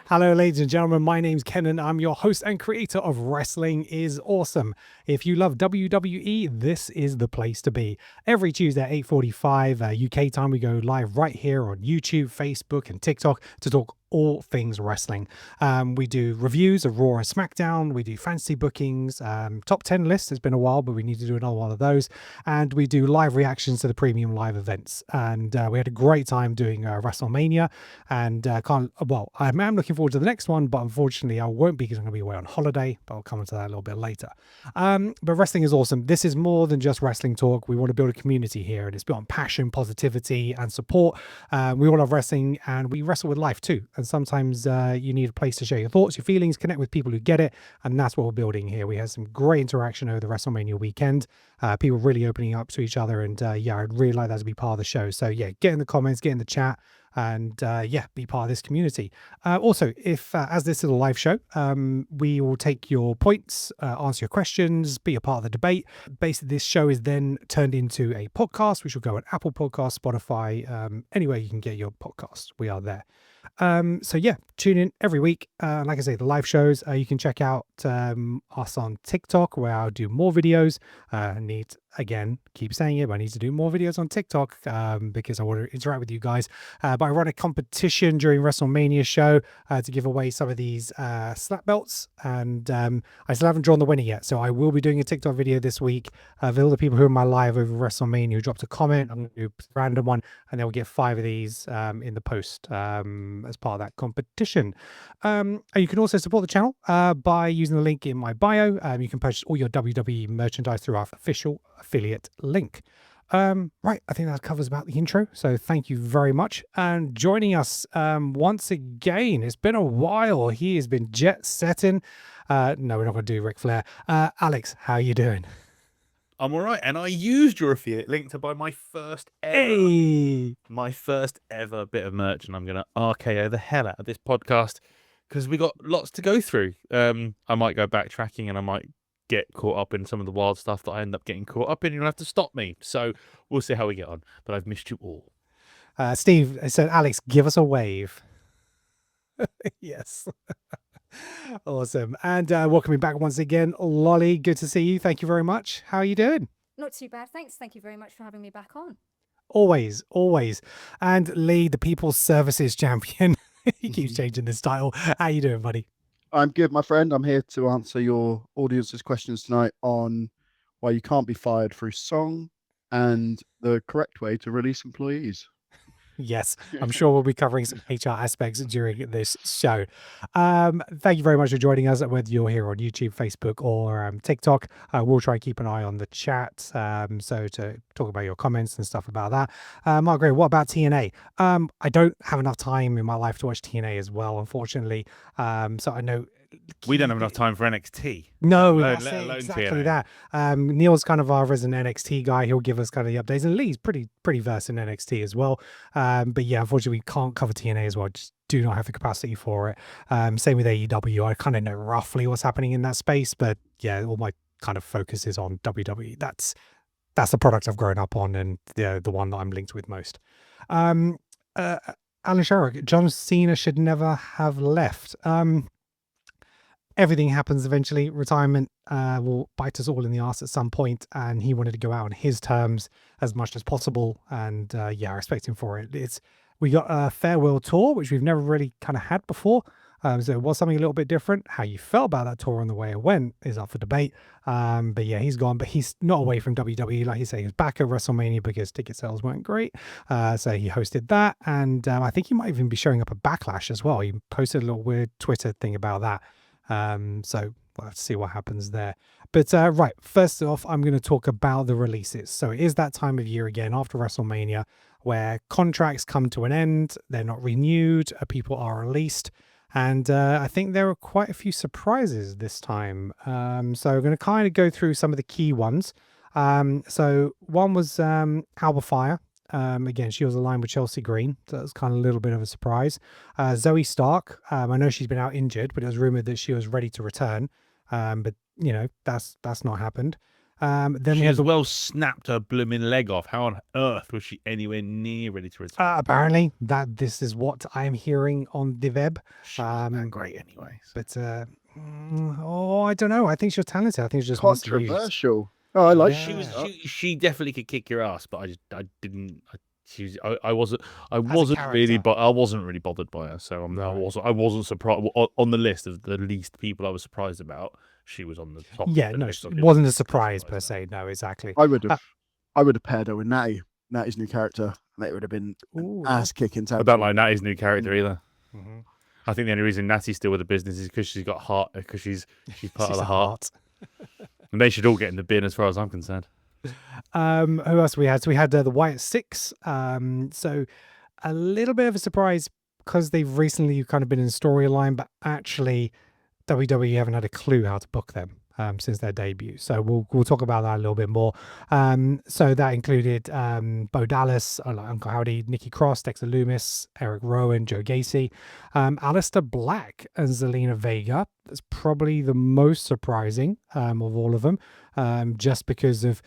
Hello, ladies and gentlemen. My name's Ken, and I'm your host and creator of Wrestling is Awesome. If you love WWE, this is the place to be. Every Tuesday at 8:45 UK time, we go live right here on YouTube, Facebook, and TikTok to talk all things wrestling. We do reviews of Raw and SmackDown. We do fantasy bookings, top 10 lists. It's been a while, but we need to do another one of those. And we do live reactions to the premium live events. And we had a great time doing WrestleMania. And I'm looking forward to the next one, but unfortunately I won't be because I'm going to be away on holiday, but I'll come into that a little bit later. But wrestling is awesome. This is more than just wrestling talk. We want to build a community here, and it's built on passion, positivity, and support. We all love wrestling, and we wrestle with life too. And sometimes you need a place to share your thoughts, your feelings, connect with people who get it, and that's what we're building here. We had some great interaction over the WrestleMania weekend. People really opening up to each other, and I'd really like that to be part of the show. So get in the comments, get in the chat, and be part of this community. Also, if as this is a live show, we will take your points, answer your questions, be a part of the debate. Basically, this show is then turned into a podcast, which will go on Apple Podcasts, Spotify, anywhere you can get your podcast. We are there. Tune in every week. Like I say, the live shows, you can check out us on TikTok, where I'll do more videos. Keep saying it, but I need to do more videos on TikTok because I want to interact with you guys. But I run a competition during WrestleMania show to give away some of these slap belts, and I still haven't drawn the winner yet. So I will be doing a TikTok video this week of all the people who are in my live over WrestleMania who dropped a comment. I'm going to do a random one, and then we'll get 5 of these in the post as part of that competition. You can also support the channel by using the link in my bio. You can purchase all your WWE merchandise through our official affiliate link. Right, I think that covers about the intro. So thank you very much. And joining us once again, it's been a while. He has been jet setting. No, we're not going to do Ric Flair. Alex, how are you doing? I'm all right, and I used your affiliate link to buy my first ever bit of merch, and I'm going to RKO the hell out of this podcast because we got lots to go through. I might go backtracking, and I might get caught up in some of the wild stuff that I end up getting caught up in. You'll have to stop me, so we'll see how we get on. But I've missed you all. Steve said, "Alex, give us a wave." Yes. Awesome. And welcoming back once again, Lolly. Good to see you. Thank you very much. How are you doing? Not too bad, thanks. Thank you very much for having me back on. Always. And Lee, the People's Services Champion. He keeps changing this title. How you doing, buddy? I'm good, my friend. I'm here to answer your audience's questions tonight on why you can't be fired through song and the correct way to release employees. Yes, I'm sure we'll be covering some HR aspects during this show. Thank you very much for joining us, whether you're here on YouTube, Facebook, or TikTok. We'll try and keep an eye on the chat, so to talk about your comments and stuff about that. Margaret, what about TNA? I don't have enough time in my life to watch TNA as well, unfortunately. So I know we don't have enough time for NXT. No, let alone exactly TNA. That. Neil's kind of our resident NXT guy. He'll give us kind of the updates, and Lee's pretty versed in NXT as well. But yeah, unfortunately, we can't cover TNA as well. Just do not have the capacity for it. Same with AEW. I kind of know roughly what's happening in that space, but yeah, all my kind of focus is on WWE. That's the product I've grown up on, and the one that I'm linked with most. Alan Sherrick, John Cena should never have left. Everything happens eventually. Retirement will bite us all in the ass at some point, and he wanted to go out on his terms as much as possible. And I respect him for it. We got a farewell tour, which we've never really kind of had before. So it was something a little bit different. How you felt about that tour and the way it went is up for debate. But yeah, he's gone, but he's not away from WWE. Like you say, he was back at WrestleMania because ticket sales weren't great. So he hosted that. And I think he might even be showing up at Backlash as well. He posted a little weird Twitter thing about that. So we'll have to see what happens there. But right, first off, I'm going to talk about the releases. So it is that time of year again after WrestleMania where contracts come to an end, they're not renewed, people are released. And I think there are quite a few surprises this time. So we're going to kind of go through some of the key ones. So one was Alba Fire. Again, she was aligned with Chelsea Green, so that's kind of a little bit of a surprise. Zoe Stark, I know she's been out injured, but it was rumored that she was ready to return. But that's not happened. Then She we had as well snapped her blooming leg off. How on earth was she anywhere near ready to return? apparently that this is what I'm hearing on the web. She wasn't that great anyway. But I don't know. I think she was talented. I think she just missed the use. Controversial. Oh, I like Yeah. She definitely could kick your ass, but I didn't. I wasn't character. really, but I wasn't really bothered by her. So Right. I wasn't surprised on the list of the least people I was surprised about. She was on the top. Yeah, of the no, list. it wasn't a surprise per se. No, exactly. I would have paired her with Natty's new character, and it would have been an ass kicking. I don't like Natty's new character either. Mm-hmm. I think the only reason Natty's still with the business is because she's got heart, because she's part of the heart. And they should all get in the bin as far as I'm concerned. Who else we had? So we had the Wyatt Six. So a little bit of a surprise because they've recently kind of been in storyline, but actually WWE haven't had a clue how to book them since their debut. So we'll talk about that a little bit more. So that included Bo Dallas, Uncle Howdy, Nikki Cross, Dexter Loomis, Eric Rowan, Joe Gacy, Aleister Black, and Zelina Vega. That's probably the most surprising of all of them, just because of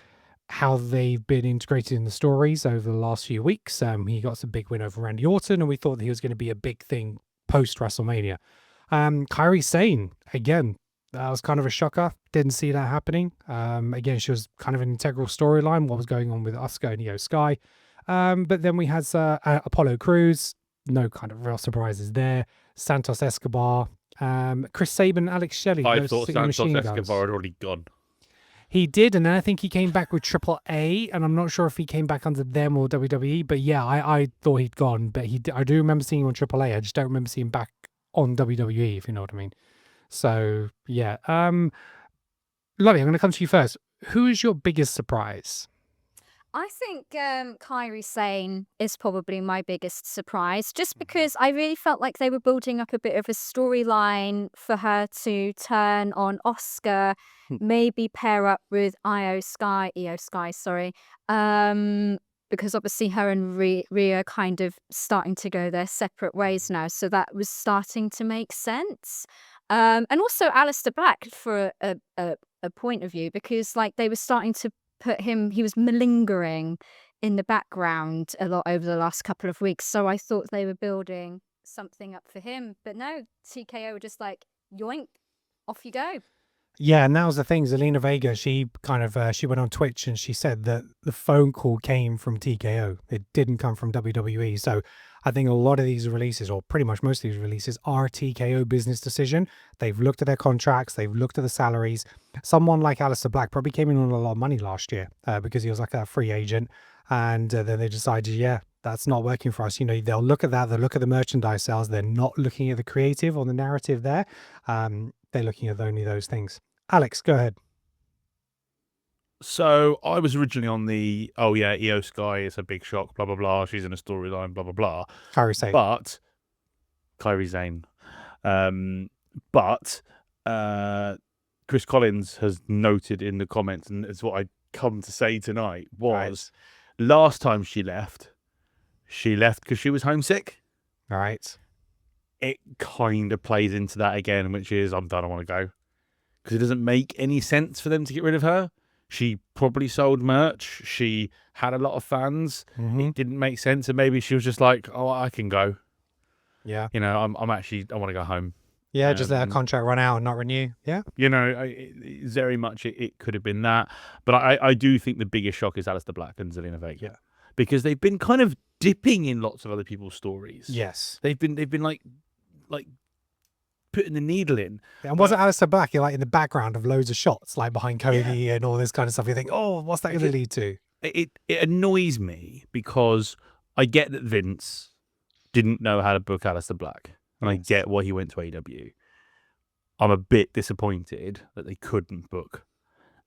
how they've been integrated in the stories over the last few weeks. He got some big win over Randy Orton, and we thought that he was going to be a big thing post WrestleMania. Kairi Sane, again, that was kind of a shocker. Didn't see that happening. Again, she was kind of an integral storyline, what was going on with Asuka and Io Sky. But then we had Apollo Crews, no kind of real surprises there. Santos Escobar, Chris Sabin, Alex Shelley. I those thought Sigma Santos Machine Guns. Escobar had already gone. He did, and then I think he came back with Triple A, and I'm not sure if he came back under them or WWE, but yeah, I thought he'd gone, but I do remember seeing him on Triple A. I just don't remember seeing him back on WWE, if you know what I mean. So yeah, Lovey, I'm going to come to you first. Who is your biggest surprise? I think Kairi Sane is probably my biggest surprise, just because I really felt like they were building up a bit of a storyline for her to turn on Oscar, maybe pair up with Io Sky, sorry, because obviously her and Rhea kind of starting to go their separate ways now, so that was starting to make sense. And also Aleister Black for a point of view, because like they were starting to put him, he was malingering in the background a lot over the last couple of weeks. So I thought they were building something up for him. But no, TKO were just like, yoink, off you go. Yeah, and that was the thing. Zelina Vega, she kind of she went on Twitch and she said that the phone call came from TKO. It didn't come from WWE. So I think a lot of these releases, or pretty much most of these releases, are a TKO business decision. They've looked at their contracts, they've looked at the salaries. Someone like Aleister Black probably came in on a lot of money last year because he was like a free agent, and then they decided, yeah, that's not working for us. You know, they'll look at that, they'll look at the merchandise sales. They're not looking at the creative or the narrative there. They're looking at only those things. Alex, go ahead. So I was originally on the, oh yeah, Io Sky is a big shock, blah, blah, blah. She's in a storyline, blah, blah, blah. Kairi Sane. But, Kairi Sane. But Chris Collins has noted in the comments, and it's what I come to say tonight, was last time she left because she was homesick. All right. It kind of plays into that again, which is, I'm done, I want to go. Because it doesn't make any sense for them to get rid of her. She probably sold merch. She had a lot of fans. It didn't make sense. And maybe she was just like, oh, I can go. Yeah. You know, I want to go home. Yeah, just let her contract run out and not renew. Yeah. You know, very much it could have been that. But I do think the biggest shock is Aleister Black and Zelina Vega. Yeah. Because they've been kind of dipping in lots of other people's stories. Yes. They've been like putting the needle in. And wasn't Aleister Black like in the background of loads of shots, like behind Cody and all this kind of stuff? You think, oh, what's that going to lead to? It annoys me because I get that Vince didn't know how to book Aleister Black, and I get why he went to AEW. I'm a bit disappointed that they couldn't book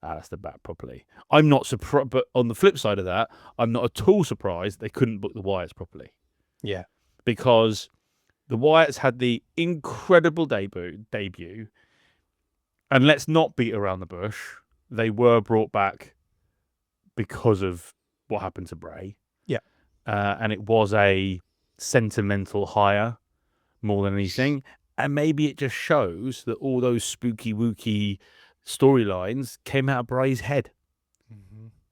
Aleister Black properly. I'm not surprised, but on the flip side of that, I'm not at all surprised they couldn't book the Wyatts properly. Yeah. Because the Wyatts had the incredible debut, and let's not beat around the bush. They were brought back because of what happened to Bray. Yeah. And it was a sentimental hire more than anything. And maybe it just shows that all those spooky wooky storylines came out of Bray's head.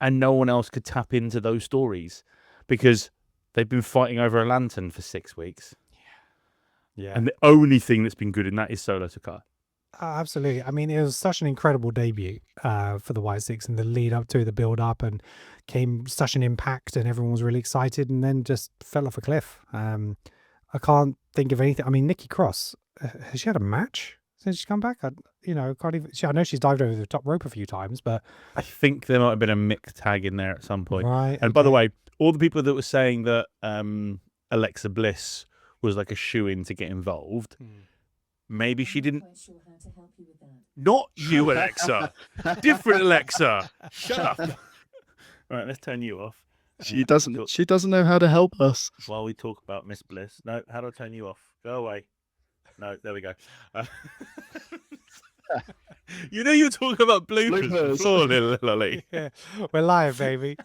and no one else could tap into those stories because they've been fighting over a lantern for 6 weeks. Yeah. And the only thing that's been good in that is Solo Takara. Absolutely. I mean, it was such an incredible debut for the White Six, and the lead up to the build up, and came such an impact, and everyone was really excited, and then just fell off a cliff. I can't think of anything. I mean, Nikki Cross, has she had a match since she's come back? Can't even. I know she's dived over the top rope a few times, but I think there might have been a mixed tag in there at some point. right. And by the way, all the people that were saying that Alexa Bliss was like a shoe-in to get involved, maybe she didn't. Not you, Alexa. Different Alexa. Shut up. Right, let's turn you off. She doesn't know how to help us. While we talk about Miss Bliss. No, how do I turn you off? Go away. No, there we go. You know you're talking about bloopers before, little lolly. Yeah, we're live, baby.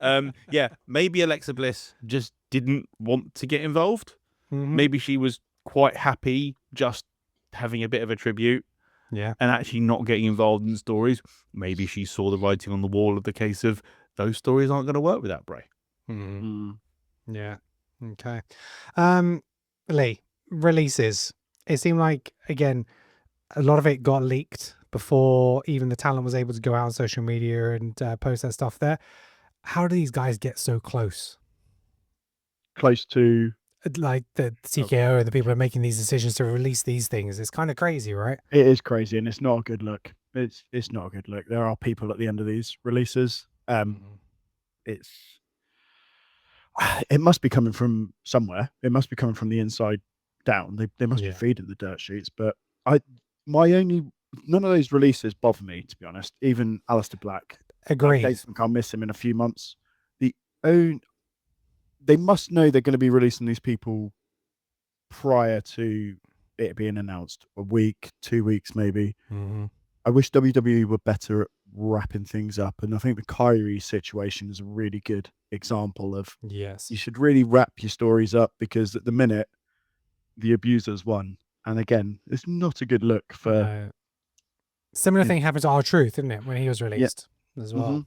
Yeah, maybe Alexa Bliss just didn't want to get involved. Maybe she was quite happy just having a bit of a tribute. Yeah. And actually not getting involved in stories. Maybe she saw the writing on the wall of the case of those stories aren't going to work without Bray. Yeah. Okay. Lee, releases. It seemed like, again, a lot of it got leaked before even the talent was able to go out on social media and post that stuff there. How do these guys get so close? Close to... Like the TKO and the people who are making these decisions to release these things. It's kind of crazy, right? It is crazy, and it's not a good look. It's not a good look. There are people at the end of these releases. It must be coming from somewhere. It must be coming from the inside down. They must be feeding the dirt sheets. But none of those releases bother me, to be honest. Even Aleister Black. Agreed. I think I'll miss him in a few months. They must know they're going to be releasing these people prior to it being announced. A week, 2 weeks, maybe. I wish WWE were better at wrapping things up. And I think the Kyrie situation is a really good example of, yes, you should really wrap your stories up, because at the minute, the abusers won. And again, it's not a good look for... Similar thing happened to R-Truth, didn't it, when he was released as well?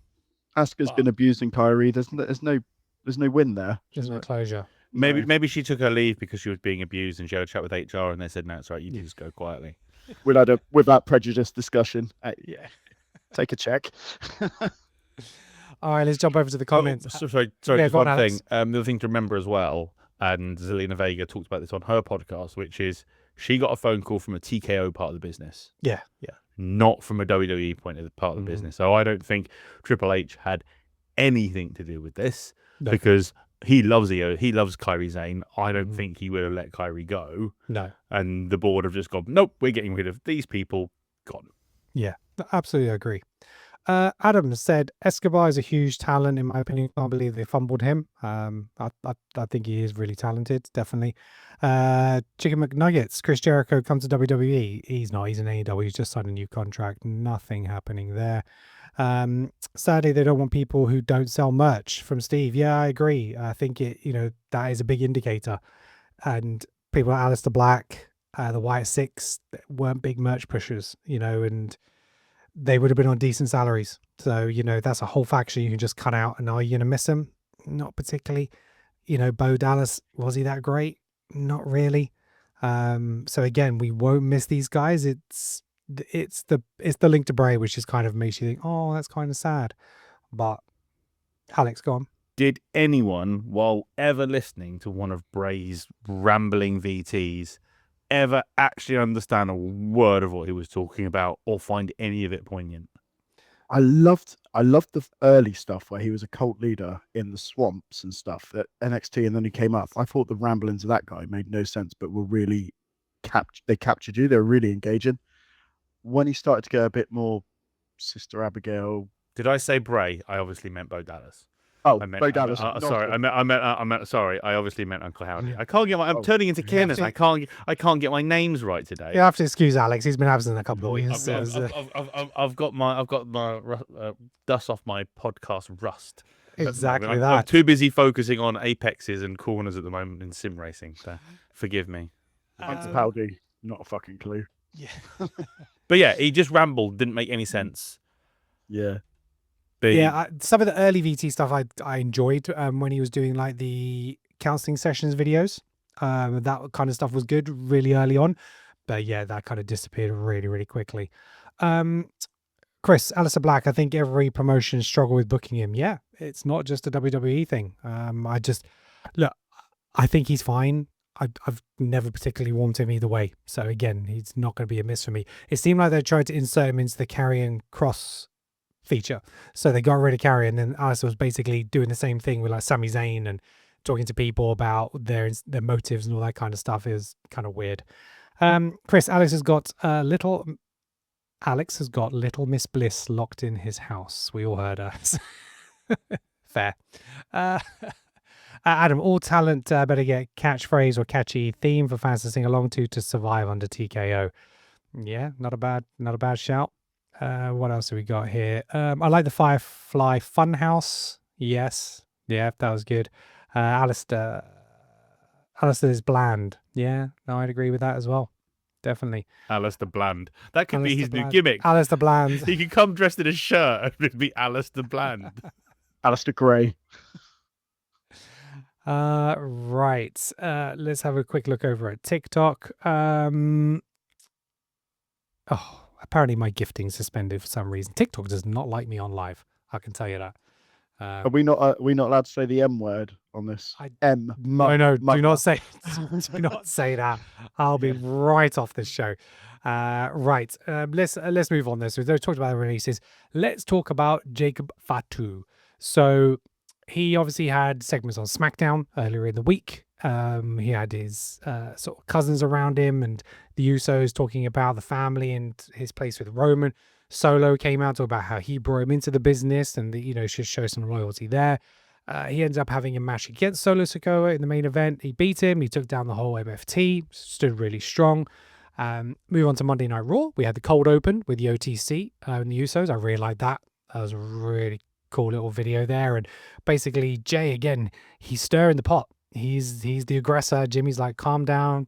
Asuka's been abusing Kyrie. There's no win there. There's no closure. Maybe she took her leave because she was being abused, and she had a chat with HR, and they said, "No, it's right. You just go quietly." We'll have a without prejudice discussion. Take a check. All right, let's jump over to the comments. Sorry, just one thing. The other thing to remember as well, and Zelina Vega talked about this on her podcast, which is she got a phone call from a TKO part of the business. Yeah. Not from a WWE part of the business. So I don't think Triple H had anything to do with this, because he loves he loves Kairi Sane. I don't think he would have let Kairi go. No. And the board have just gone, nope, we're getting rid of these people. Gone. Yeah, absolutely agree. Adam said Escobar is a huge talent, in my opinion. Can't believe they fumbled him. I think he is really talented, definitely. Chicken McNuggets, Chris Jericho comes to WWE. He's not. He's in AEW. He's just signed a new contract. Nothing happening there. Sadly, they don't want people who don't sell merch. From Steve. Yeah, I agree. I think that is a big indicator. And people like Aleister Black, the White Six, weren't big merch pushers, and they would have been on decent salaries. So, that's a whole faction you can just cut out. And are you going to miss him? Not particularly. Bo Dallas, was he that great? Not really. So again, we won't miss these guys. It's the link to Bray, which is kind of makes you think, oh, that's kind of sad. But Alex, go on. Did anyone, while ever listening to one of Bray's rambling VTs, ever actually understand a word of what he was talking about or find any of it poignant? I loved the early stuff where he was a cult leader in the swamps and stuff at NXT, and then he came up. I thought the ramblings of that guy made no sense, but were really they captured you. They were really engaging. When he started to get a bit more Sister Abigail. Did I say Bray? I obviously meant Bo Dallas. Oh, Bo Dallas. Sorry, I meant. Sorry, I obviously meant Uncle Howdy. I can't get I'm turning into Kenneth. I can't get my names right today. You have to excuse Alex. He's been absent a couple of weeks. I've got my dust off my podcast rust. Exactly that. I'm too busy focusing on apexes and corners at the moment in sim racing. So forgive me. Uncle Howdy, not a fucking clue. Yeah. But yeah, he just rambled. Didn't make any sense. Yeah. Some of the early VT stuff I enjoyed when he was doing like the counseling sessions videos. That kind of stuff was good really early on, but yeah, that kind of disappeared really quickly. Chris, Aleister Black, I think every promotion struggle with booking him. Yeah, it's not just a WWE thing. I think he's fine. I've never particularly warmed him either way. So again, he's not going to be a miss for me. It seemed like they tried to insert him into the Karrion Cross feature. So they got rid of Karrion, and then Aleister was basically doing the same thing with like Sami Zayn and talking to people about their motives and all that kind of stuff. Is kind of weird. Chris, Alex has got Little Miss Bliss locked in his house. We all heard her. Fair. Adam, all talent better get catchphrase or catchy theme for fans to sing along to survive under TKO. Yeah, not a bad shout. What else have we got here? I like the Firefly Funhouse. Yes. Yeah, that was good. Aleister is bland. Yeah, no, I'd agree with that as well. Definitely. Aleister Bland. That could be his Bland. new gimmick. Aleister Bland. He could come dressed in a shirt and it'd be Aleister Bland. Aleister Gray. Right. Let's have a quick look over at TikTok. Apparently my gifting's suspended for some reason. TikTok does not like me on live. I can tell you that. Are we not allowed to say the M word on this? No, do not say that. I'll be right off this show. Right. Let's move on. We've talked about the releases. Let's talk about Jacob Fatu. So he obviously had segments on SmackDown earlier in the week. He had his sort of cousins around him and the Usos talking about the family and his place with Roman. Solo came out to talk about how he brought him into the business and should show some loyalty there. He ends up having a match against Solo Sikoa in the main event. He beat him. He took down the whole MFT. Stood really strong. Move on to Monday Night Raw. We had the cold open with the OTC and the Usos. I really liked that. That was a really cool little video there. And basically, Jay, again, he's stirring the pot. He's the aggressor. Jimmy's like, calm down,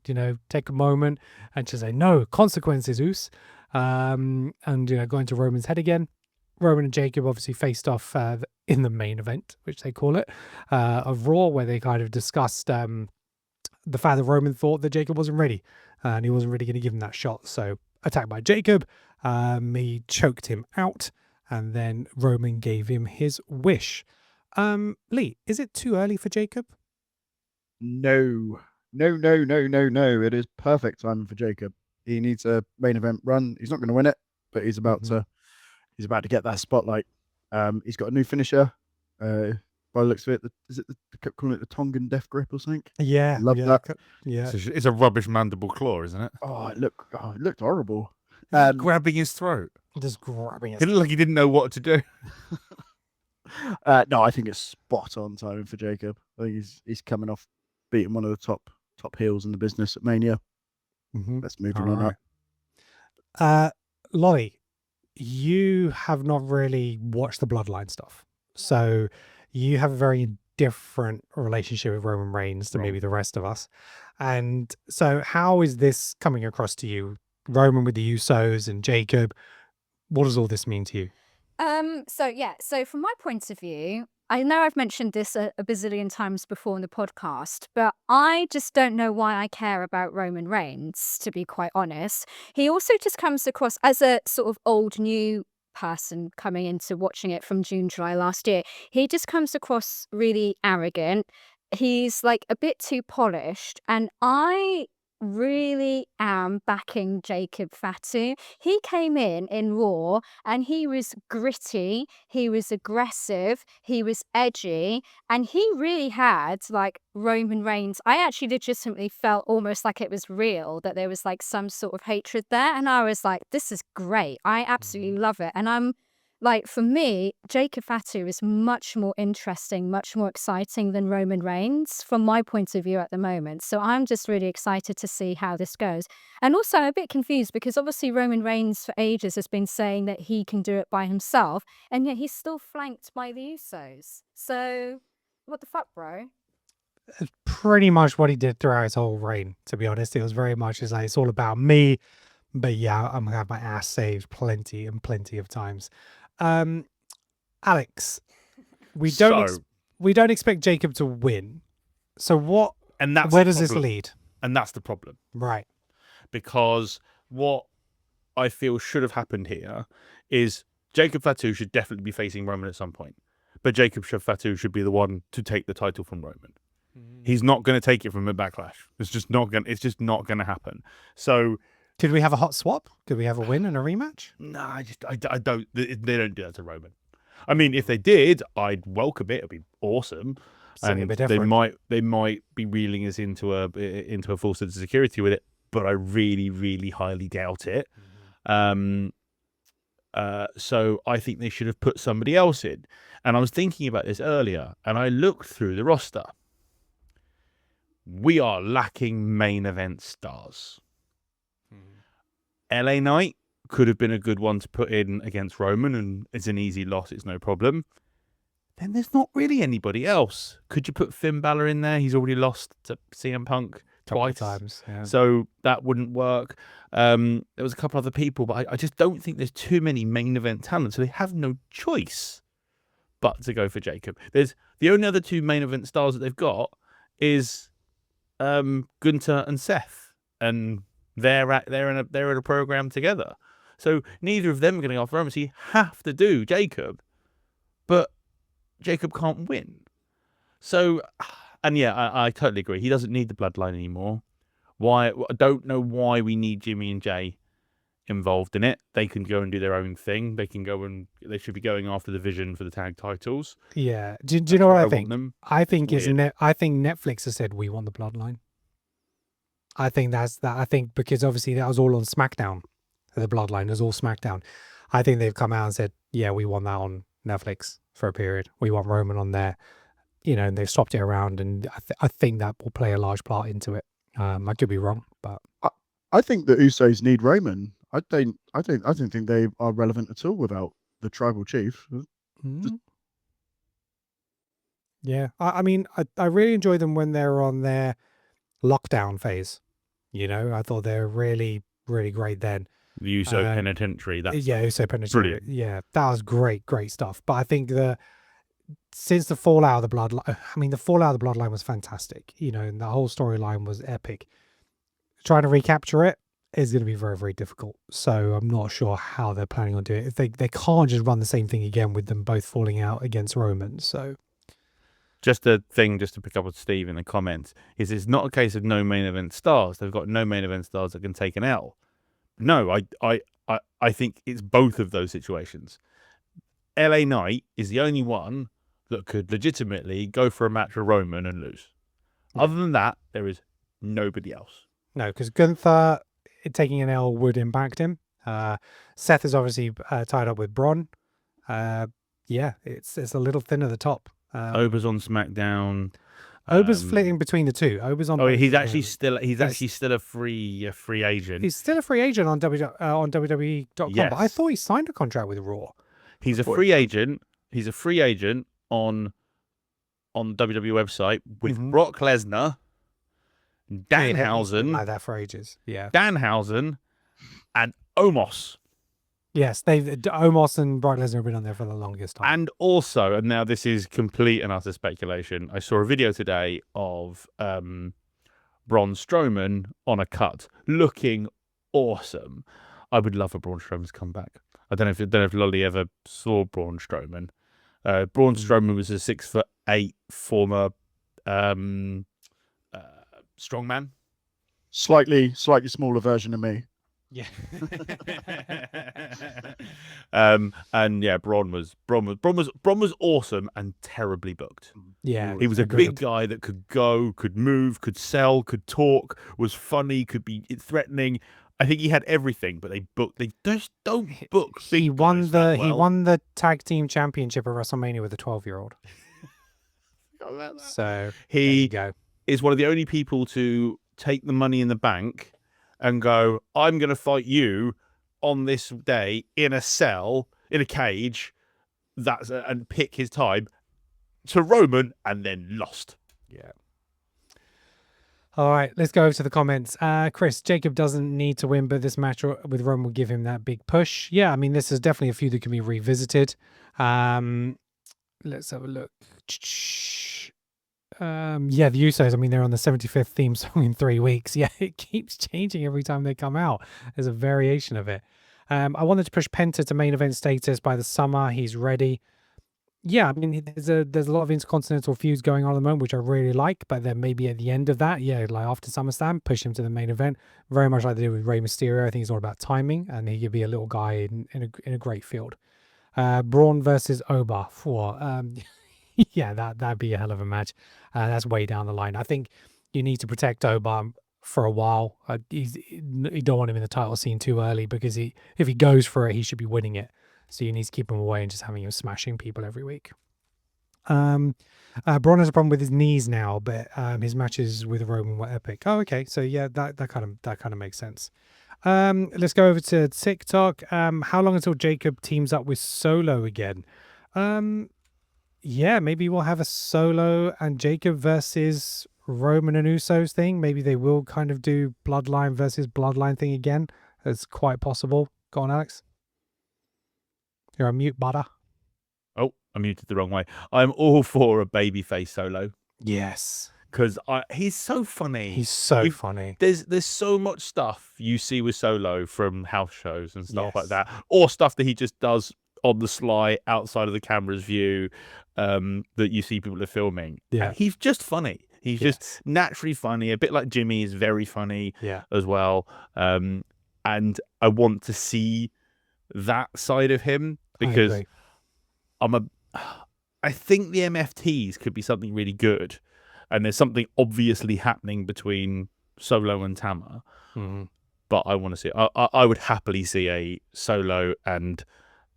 take a moment. And she's like, no, consequences, Us. And going to Roman's head again. Roman and Jacob obviously faced off in the main event, which they call it, of Raw, where they kind of discussed the fact that Roman thought that Jacob wasn't ready and he wasn't really going to give him that shot. So attacked by Jacob, he choked him out, and then Roman gave him his wish. Lee, is it too early for Jacob? No. It is perfect timing for Jacob. He needs a main event run. He's not going to win it, but he's about to get that spotlight. He's got a new finisher. By the looks of it, they kept calling it the Tongan Death Grip or something. Yeah, love that. Yeah, it's a rubbish mandible claw, isn't it? Oh, it looked horrible. Grabbing his throat. Just grabbing his. It looked like he didn't know what to do. No, I think it's spot on timing for Jacob. I think he's coming off beating one of the top heels in the business at Mania. Mm-hmm. Let's move on up. Lolly, you have not really watched the Bloodline stuff, so you have a very different relationship with Roman Reigns than maybe the rest of us. And so how is this coming across to you? Roman with the Usos and Jacob, what does all this mean to you? So from my point of view, I know I've mentioned this a bazillion times before in the podcast, but I just don't know why I care about Roman Reigns, to be quite honest. He also just comes across as a sort of old new person coming into watching it from June, July last year. He just comes across really arrogant. He's like a bit too polished, and I really am backing Jacob Fatu. He came in Raw and he was gritty, he was aggressive, he was edgy, and he really had like Roman Reigns. I actually legitimately felt almost like it was real, that there was like some sort of hatred there, and I was like, this is great. I absolutely love it. And I'm like, for me, Jacob Fatu is much more interesting, much more exciting than Roman Reigns from my point of view at the moment. So I'm just really excited to see how this goes. And also I'm a bit confused because obviously Roman Reigns for ages has been saying that he can do it by himself, and yet he's still flanked by the Usos. So what the fuck, bro? It's pretty much what he did throughout his whole reign, to be honest. It was very much like, it's all about me. But yeah, I'm going to have my ass saved plenty of times. Alex, we don't So- we don't expect Jacob to win. So what? And that's Where the does this problem. lead? And that's the problem. Right. Because what I feel should have happened here is Jacob Fatu should definitely be facing Roman at some point. But Jacob Fatu should be the one to take the title from Roman. He's not going to take it from a Backlash. It's just not going to happen. So Could we have a hot swap? Could we have a win and a rematch? no, I don't. They don't do that to Roman. I mean, if they did, I'd welcome it. It'd be awesome. Something a And bit they different. might be reeling us into a full sense of security with it, but I really, really highly doubt it. So I think they should have put somebody else in. And I was thinking about this earlier, and I looked through the roster. We are lacking main event stars. LA Knight could have been a good one to put in against Roman, and it's an easy loss. It's no problem. Then there's not really anybody else. Could you put Finn Balor in there? He's already lost to CM Punk Couple of twice. times. Yeah. So that wouldn't work. There was a couple other people, but I just don't think there's too many main event talent, so they have no choice but to go for Jacob. There's the only other two main event stars that they've got is Gunther and Seth, and they're in a program together. So neither of them are going to go off Roman. So you have to do Jacob, but Jacob can't win. So, and yeah, I totally agree. He doesn't need the bloodline anymore. Why? I don't know why we need Jimmy and Jay involved in it. They can go and do their own thing. They should be going after the Vision for the tag titles. Yeah. Do you know what I want think? them. I think Weird. I think Netflix has said we want the bloodline. I think that's that. I think because obviously that was all on SmackDown. The bloodline was all SmackDown. I think they've come out and said, yeah, we want that on Netflix for a period. We want Roman on there. And they've swapped it around, and I think that will play a large part into it. I could be wrong, but I think the Usos need Roman. I don't think they are relevant at all without the tribal chief. yeah. I mean, I really enjoy them when they're on their lockdown phase. I thought they were really, really great then. The Uso Penitentiary. That's Yeah, Uso Penitentiary. brilliant. Yeah, that was great stuff. But I think since the fallout of the bloodline, the fallout of the bloodline was fantastic. And the whole storyline was epic. Trying to recapture it is going to be very, very difficult. So I'm not sure how they're planning on doing it. If they can't just run the same thing again with them both falling out against Roman. So just a thing, just to pick up with Steve in the comments, is it's not a case of no main event stars. They've got no main event stars that can take an L. No, I think it's both of those situations. LA Knight is the only one that could legitimately go for a match with Roman and lose. Yeah. Other than that, there is nobody else. no, because Gunther taking an L would impact him. Seth is obviously tied up with Braun. Yeah, it's a little thin at the top. Ober's on SmackDown. Ober's flitting between the two. Ober's on. Oh, both he's at the actually moment. still a free agent. He's still a free agent on WWE.com. Yes. But I thought he signed a contract with Raw. He's a free agent. He's a free agent on the WWE website with Brock Lesnar, Danhausen, like that for ages. Yeah. Danhausen, and Omos. Yes, Omos and Brock Lesnar have been on there for the longest time. And also, and now this is complete and utter speculation, I saw a video today of Braun Strowman on a cut, looking awesome. I would love a Braun Strowman's comeback. I don't know if Lolly ever saw Braun Strowman. Braun Strowman was a 6'8" former strongman. Slightly smaller version of me. Yeah. And yeah, Braun was awesome and terribly booked. Yeah. He was a big guy that could go, could move, could sell, could talk, was funny, could be threatening. I think he had everything, but they just don't book. He won the tag team championship at WrestleMania with a 12-year-old. So there you go. Is one of the only people to take the Money in the Bank and go, I'm going to fight you on this day in a cell, in a cage, and pick his time to Roman, and then lost. Yeah. All right, let's go over to the comments. Chris, Jacob doesn't need to win, but this match with Roman will give him that big push. Yeah, I mean, this is definitely a feud that can be revisited. Let's have a look. Yeah, the Usos, I mean, they're on the 75th theme song in 3 weeks. Yeah, it keeps changing every time they come out. There's a variation of it. I wanted to push Penta to main event status by the summer. He's ready. Yeah, I mean, there's a lot of intercontinental feuds going on at the moment, which I really like. But then maybe at the end of that, yeah, like after SummerSlam, push him to the main event. Very much like they did with Rey Mysterio. I think it's all about timing, and he could be a little guy in a great field. Braun versus Oba for yeah, that'd be a hell of a match. That's way down the line. I think you need to protect Oba for a while. You don't want him in the title scene too early because if he goes for it, he should be winning it. So you need to keep him away and just having him smashing people every week. Braun has a problem with his knees now, but his matches with Roman were epic. Oh, okay. So yeah, that kind of makes sense. Let's go over to TikTok. How long until Jacob teams up with Solo again? Yeah, maybe we'll have a Solo and Jacob versus Roman and Usos thing. Maybe they will kind of do Bloodline versus Bloodline thing again. It's quite possible. Go on, Alex. You're on mute, butter. Oh, I muted the wrong way. I'm all for a babyface Solo Yes. because he's so funny. He's so funny. There's so much stuff you see with Solo from house shows and stuff like Yes. that, or stuff that he just does on the sly outside of the camera's view that you see people are filming. Yeah. And he's just funny. He's Yes. just naturally funny. A bit like Jimmy is very funny Yeah. as well. And I want to see that side of him because I agree. I think the MFTs could be something really good, and there's something obviously happening between Solo and Tama. Mhm. But I want to see. I would happily see a Solo and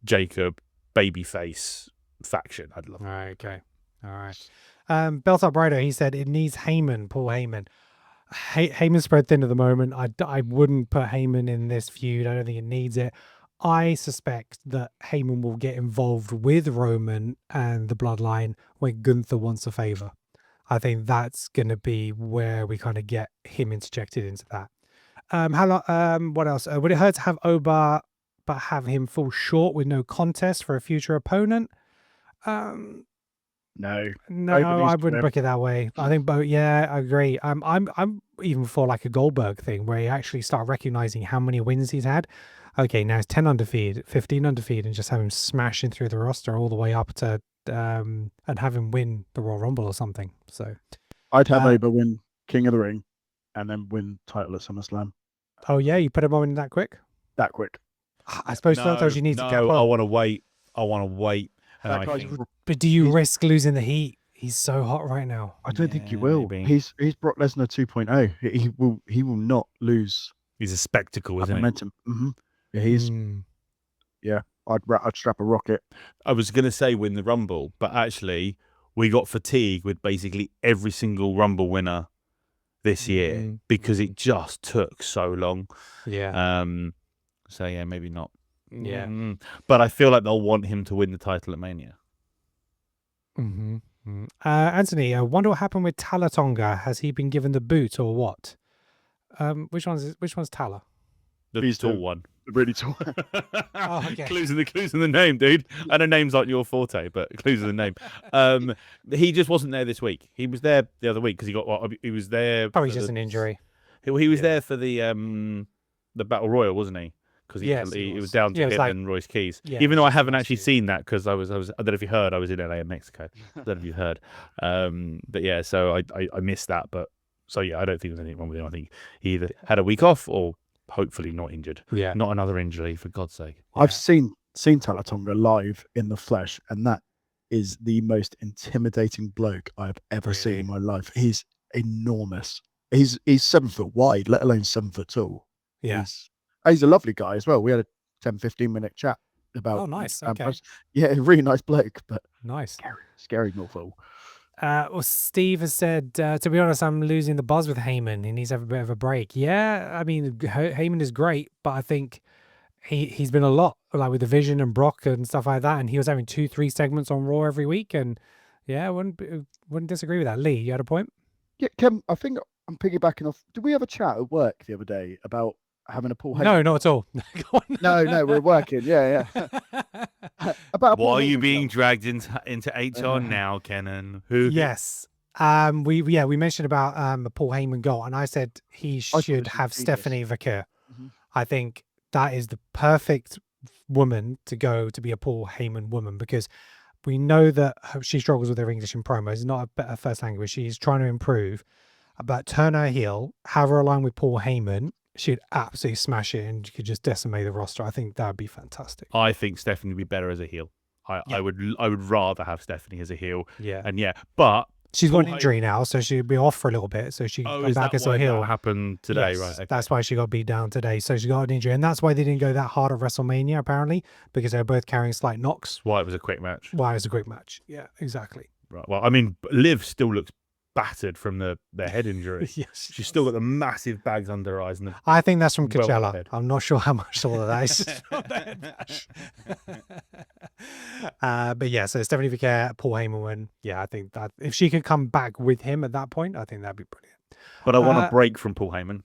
Jacob babyface faction. I'd love. All right, okay. All right. Belt Up Rider, he said it needs Heyman, Paul Heyman. Heyman's spread thin at the moment. I wouldn't put Heyman in this feud. I don't think it needs it. I suspect that Heyman will get involved with Roman and the Bloodline when Gunther wants a favor. I think that's going to be where we kind of get him interjected into that. What else? Would it hurt to have Oba but have him fall short with no contest for a future opponent? No. No, Oba needs I to wouldn't win. book it that way. I think both. Yeah, I agree. I'm even for like a Goldberg thing where you actually start recognizing how many wins he's had. Okay, now it's 10 undefeated, 15 undefeated, and just have him smashing through the roster all the way up to and have him win the Royal Rumble or something. So, I'd have Oba win King of the Ring and then win title at SummerSlam. oh yeah, you put him on that quick. That quick. I suppose sometimes you need to get. I want to wait. I want to wait. And That I guy's think, But do you he's- risk losing the heat? He's so hot right now. I don't think he Yeah, will. maybe. He's Brock Lesnar 2.0. He will not lose he's a spectacle, that isn't he? momentum. Yeah, he's. Mm. I'd strap a rocket. I was going to say win the Rumble, but actually we got fatigue with basically every single Rumble winner this year Mhm. because it just took so long. Yeah. So yeah, maybe not. Yeah. But I feel like they'll want him to win the title at Mania. Mm-hmm. Anthony, I wonder what happened with Talatonga. Has he been given the boot or what? Which one's Tala? The He's tall the- one. Really tall. Oh, okay. Clues in the name, dude. I know names aren't your forte, but clues in the name. He just wasn't there this week. He was there the other week because he was there. Probably for just the- an injury. He was Yeah. there for the Battle Royal, wasn't he? Because Yes, it he was was. down to Yeah, it was him like- and Royce Keys. Yeah, Even though I it was haven't last actually year. seen that because I was I don't know if you heard I was in LA and Mexico. I don't know if you heard. But yeah, so I missed that. But so yeah, I don't think there's anything wrong with him. I think he either had a week off or hopefully not injured. Yeah. Not another injury, for God's sake. Yeah. I've seen Talatonga live in the flesh, and that is the most intimidating bloke I've ever seen in my life. He's enormous. He's 7 foot wide, let alone 7 foot tall. Yeah. He's a lovely guy as well. We had a 10-15 minute chat about. Oh, nice. Okay. Yeah, a really nice bloke, but Nice. scary mofo. Well, Steve has said, to be honest, I'm losing the buzz with Heyman. He needs to have a bit of a break. Yeah, I mean, Heyman is great, but I think he's been a lot, like with the Vision and Brock and stuff like that, and he was having 2-3 segments on Raw every week, and yeah, I wouldn't disagree with that. Lee, you had a point? Yeah, Kim, I think I'm piggybacking off. Did we have a chat at work the other day about having a Paul Heyman? No, not at all. Go on. No, we're working. Yeah. About a Paul Why are you Heyman being show. dragged into HR now, Kenan? Who? Yes. We mentioned about a Paul Heyman goal, and I said he thought should it was have genius. Stephanie Vaquer. Mhm. I think that is the perfect woman to go to be a Paul Heyman woman, because we know that she struggles with her English in promos. It's not her first language. She's trying to improve. But turn her heel, have her align with Paul Heyman, she'd absolutely smash it and you could just decimate the roster. I think that would be fantastic. I think Stephanie would be better as a heel. Yeah. I would rather have Stephanie as a heel. Yeah. And but she's Paul got an injury now, so she'll be off for a little bit. So she can come is back that as a why heel. that happened today? Yes, Right. Okay. That's why she got beat down today. So she got an injury. And that's why they didn't go that hard at WrestleMania, apparently, because they were both carrying slight knocks. Why it was a quick match. Why it was a great match. Yeah, exactly. Right. Well, I mean, Liv still looks battered from their head injury. Yes, She's still got the massive bags under her eyes. And I think that's from Well Coachella. head. I'm not sure how much all of that is. Just from the head bash. But yeah, so Stephanie Vaquer, Paul Heyman win. Yeah, I think that if she could come back with him at that point, I think that'd be brilliant. But I want a break from Paul Heyman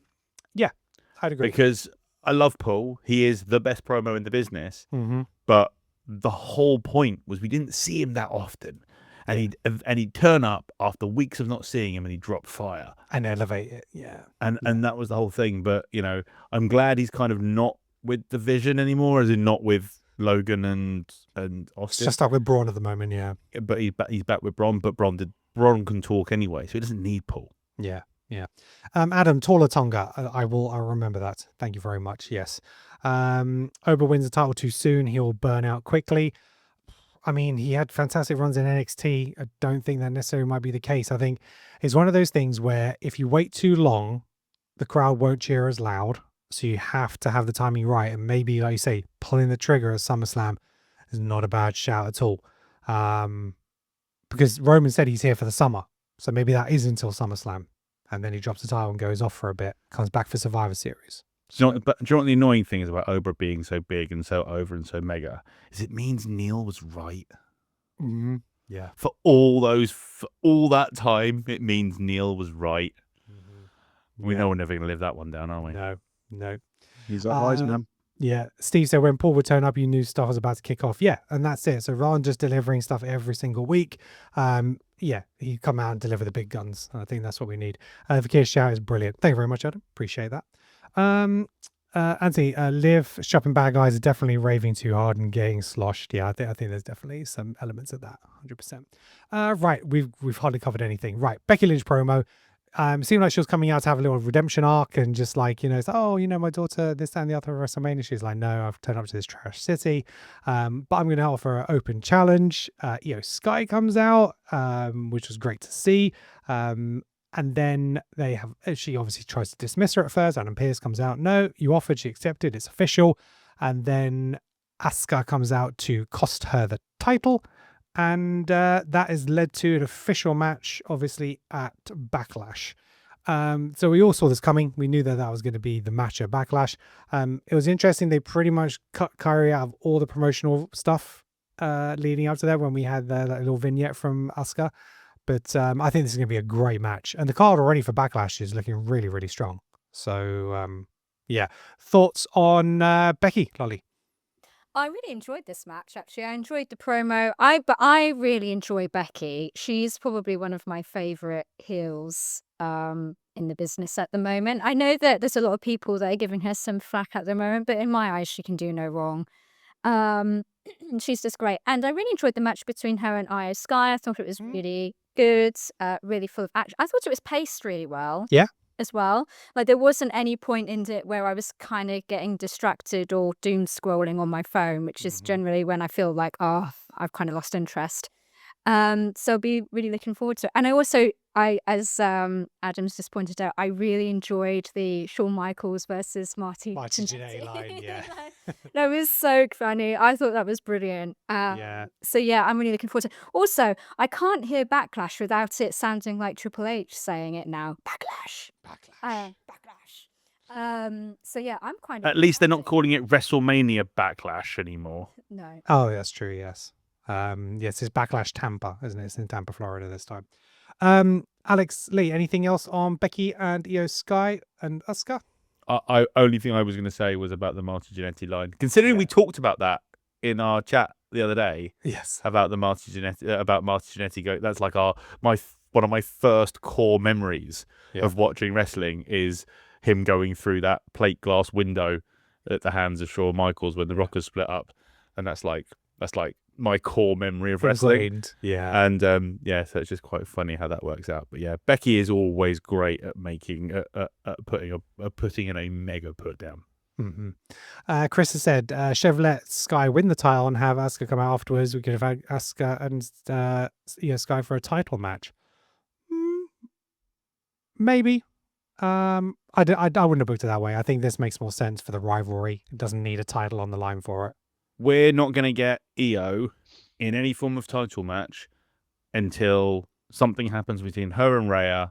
I'd agree. because I love Paul. He is the best promo in the business. Mm-hmm. But the whole point was we didn't see him that often. And he'd turn up after weeks of not seeing him and he'd drop fire. And elevate it. Yeah. And that was the whole thing. But, I'm glad he's kind of not with the Vision anymore, as in not with Logan and It's Austin. just like with Braun at the moment. Yeah. But he's back with Braun. But Braun can talk anyway, so he doesn't need Paul. Yeah. Yeah. Adam, Taller Tonga. I'll remember that. Thank you very much. Yes. Oba wins the title too soon. He'll burn out quickly. I mean, he had fantastic runs in NXT. I don't think that necessarily might be the case. I think it's one of those things where if you wait too long, the crowd won't cheer as loud. So you have to have the timing right. And maybe, like you say, pulling the trigger at SummerSlam is not a bad shout at all. Because Roman said he's here for the summer. So maybe that is until SummerSlam. And then he drops the title and goes off for a bit. Comes back for Survivor Series. Do you know what the annoying thing is about Oba being so big and so over and so mega? Is it means Neil was right. Mm-hmm. Yeah. For all that time, it means Neil was right. We know we're never going to live that one down, are we? No. He's a wise man. Yeah. Steve said when Paul would turn up, you knew stuff was about to kick off. Yeah. And that's it. So rather than just delivering stuff every single week, he'd come out and deliver the big guns. I think that's what we need. The kid's shout is brilliant. Thank you very much, Adam. Appreciate that. Anthony, Liv shopping bad guys are definitely raving too hard and getting sloshed. Yeah, I think there's definitely some elements of that. 100%. Right, we've hardly covered anything. Right, Becky Lynch promo. Seemed like she was coming out to have a little redemption arc and just like, it's like, my daughter, this, that, and the other at WrestleMania. She's like, no, I've turned up to this trash city. But I'm going to offer an open challenge. Io Sky comes out, which was great to see. And then she obviously tries to dismiss her at first. Adam Pearce comes out. No, you offered, she accepted, it's official. And then Asuka comes out to cost her the title. And that has led to an official match, obviously, at Backlash. So we all saw this coming. We knew that was going to be the match at Backlash. It was interesting. They pretty much cut Kyrie out of all the promotional stuff leading up to that when we had that little vignette from Asuka. But I think this is going to be a great match. And the card already for Backlash is looking really, really strong. So, Thoughts on Becky, Lolly? I really enjoyed this match, actually. I enjoyed the promo. But I really enjoy Becky. She's probably one of my favorite heels in the business at the moment. I know that there's a lot of people that are giving her some flack at the moment, but in my eyes, she can do no wrong. She's just great. And I really enjoyed the match between her and Io Sky. I thought it was really good, really full of action. I thought it was paced really well. Yeah. As well. Like there wasn't any point in it where I was kind of getting distracted or doom scrolling on my phone, which is generally when I feel like, I've kind of lost interest. So I'll be really looking forward to it. And as Adam's just pointed out, I really enjoyed the Shawn Michaels versus Marty Jannetty line, yeah. That was so funny. I thought that was brilliant. So yeah, I'm really looking forward to it. Also, I can't hear Backlash without it sounding like Triple H saying it now. Backlash. So yeah, I'm kind of At least they're not calling it WrestleMania Backlash anymore. No. Oh, that's true, yes. Yes, it's Backlash Tampa, isn't it? It's in Tampa, Florida this time. Alex Lee, anything else on Becky and Io Sky and Asuka? I only thing I was going to say was about the Marty Jannetty line. Considering we talked about that in our chat the other day, Yes. about the Marty Jannetty go. That's like one of my first core memories of watching wrestling is him going through that plate glass window at the hands of Shawn Michaels when the Rockers split up, and that's like my core memory of wrestling. Ingrained. Yeah. And so it's just quite funny how that works out. But yeah, Becky is always great at making putting in a mega put down. Mm-hmm. Chris has said, Chevrolet Sky win the title and have Asuka come out afterwards. We could have had Asuka and Sky for a title match. Maybe. I wouldn't have booked it that way. I think this makes more sense for the rivalry. It doesn't need a title on the line for it. We're not going to get Io in any form of title match until something happens between her and Rhea,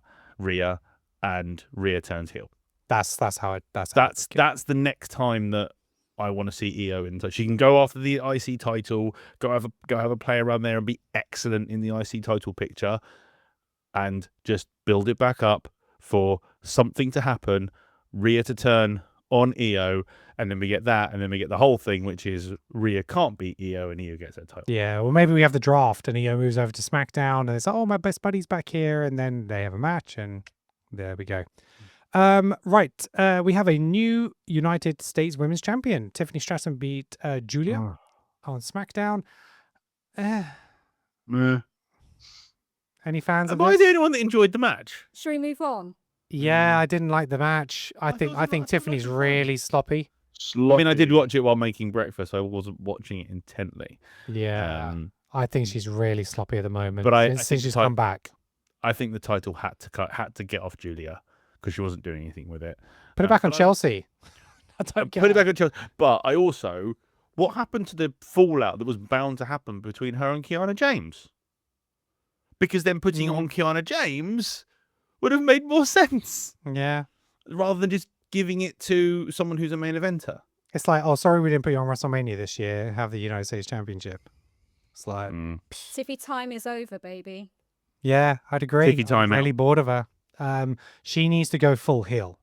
and Rhea turns heel. That's how that's the next time that I want to see Io in. So she can go after the IC title, go have a play around there and be excellent in the IC title picture, and just build it back up for something to happen, Rhea to turn on Io, and then we get that, and then we get the whole thing, which is Rhea can't beat Io, and Io gets her title. Yeah, well, maybe we have the draft, and Io moves over to SmackDown, and it's like, oh, my best buddy's back here, and then they have a match, and there we go. Right, we have a new United States Women's Champion. Tiffany Stratton beat Julia on SmackDown. Any fans of Am I this? the only one that enjoyed the match? Should we move on? Yeah, I didn't like the match. I think Tiffany's really sloppy. I mean, I did watch it while making breakfast. I wasn't watching it intently. Yeah, I think she's really sloppy at the moment. But since she's come back, I think the title had to get off Julia because she wasn't doing anything with it. Put it back on Chelsea. Put it back on Chelsea. But I also, what happened to the fallout that was bound to happen between her and Kiana James? Because then putting it on Kiana James would have made more sense. Yeah. Rather than just giving it to someone who's a main eventer. It's like, oh, sorry we didn't put you on WrestleMania this year. Have the United States Championship. It's like... Tiffy time is over, baby. Yeah, I'd agree. Tiffy time I'm really bored of her. She needs to go full heel.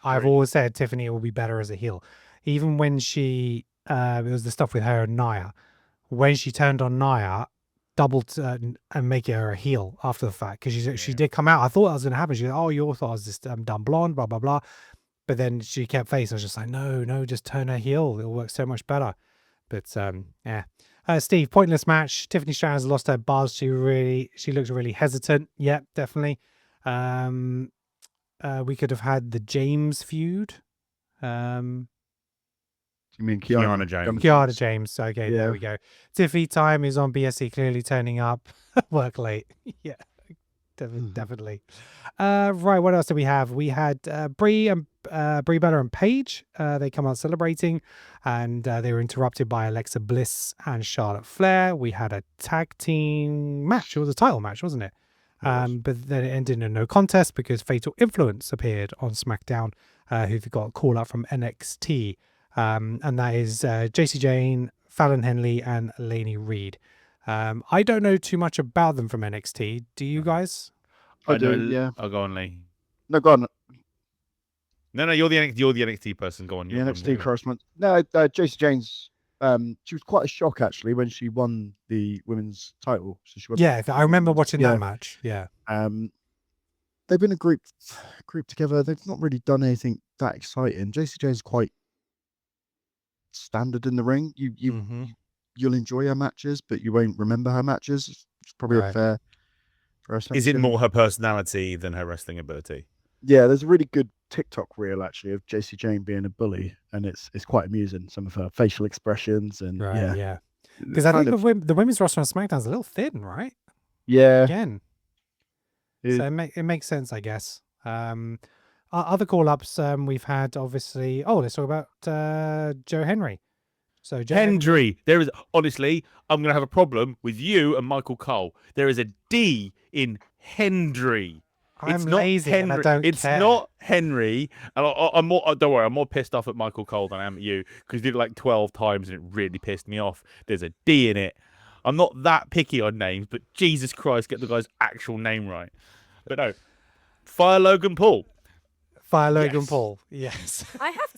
I've always said Tiffany will be better as a heel. Even when she... it was the stuff with her and Nia. When she turned on Nia... doubled and make her a heel after the fact because she did come out. I thought that was going to happen. She was, oh, you all thought I was this dumb blonde, blah blah blah. But then she kept face. I was just like, no, just turn her heel. It'll work so much better. But yeah. Steve, pointless match. Tiffany Stratton has lost her buzz. She looks really hesitant. Yeah, definitely. We could have had the James feud. You mean Kiana James? Kiana James. Okay, Yeah. there we go. Tiffy time is on BSC, clearly turning up. Work late. Yeah, definitely. Right, what else do we have? We had Brie Bella and Paige. They come out celebrating, and they were interrupted by Alexa Bliss and Charlotte Flair. We had a tag team match. It was a title match, wasn't it? But then it ended in a no contest because Fatal Influence appeared on SmackDown, who got a call up from NXT. And that is JC Jane, Fallon Henley, and Lainey Reed. I don't know too much about them from NXT. Do you guys? I do, yeah. I'll go on, Lee. No, go on. No, you're the NXT person. Go on. The NXT correspondent. No, JC Jane's. She was quite a shock actually when she won the women's title. So she Yeah, I remember watching that match. Yeah. They've been a group together. They've not really done anything that exciting. JC Jane's quite standard in the ring. You'll enjoy her matches, but you won't remember her matches. It's probably a fair assessment. Is it more her personality than her wrestling ability? Yeah, there's a really good TikTok reel actually of JC Jane being a bully, and it's quite amusing. Some of her facial expressions and yeah. Because I think the women's roster on SmackDown is a little thin, right? Yeah. Again. So it makes sense, I guess. Other call-ups we've had, obviously. Oh, let's talk about Joe Henry. So Hendry. There is, honestly, I'm going to have a problem with you and Michael Cole. There is a D in Hendry. I'm not lazy Henry. and I don't it's care. not Henry. And I'm more. Don't worry. I'm more pissed off at Michael Cole than I am at you because you did it like 12 times and it really pissed me off. There's a D in it. I'm not that picky on names, but Jesus Christ, get the guy's actual name right. But no, fire Logan Paul. Fire Logan Yes. Paul. Yes. I have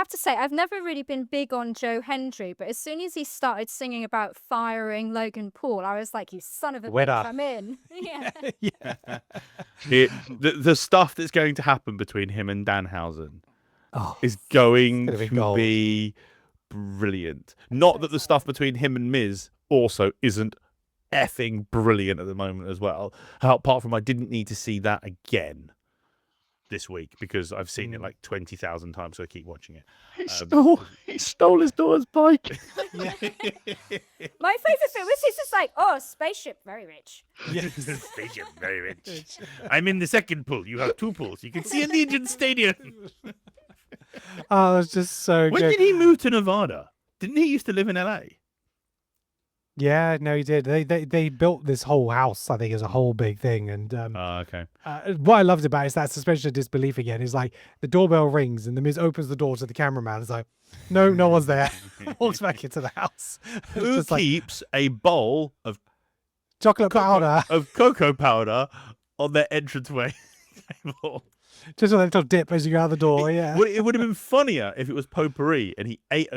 to say, I've never really been big on Joe Hendry, but as soon as he started singing about firing Logan Paul, I was like, you son of a Winner. bitch, I'm in. Yeah. Yeah. The stuff that's going to happen between him and Danhausen Oh, is going gonna be to gold. be brilliant. Not that the stuff between him and Miz also isn't effing brilliant at the moment as well. Apart from I didn't need to see that again this week because I've seen it like 20,000 times, so I keep watching it. He stole his daughter's bike. My favourite bit was he's just like, oh, spaceship, very rich. Spaceship, very rich. I'm in the second pool. You have 2 pools. You can see Allegiant Stadium. Oh, it's just so When good. did he move to Nevada? Didn't he used to live in LA? Yeah, no, he did. They built this whole house. I think is a whole big thing. And Okay. what I loved about it is that suspension of disbelief again. Is like the doorbell rings and the Miz opens the door to the cameraman. It's like, no one's there. Walks back into the house. It's Who just like keeps a bowl of chocolate powder, cocoa powder on their entranceway table? just a little dip as you go out the door. Yeah. It would have been funnier if it was potpourri and he ate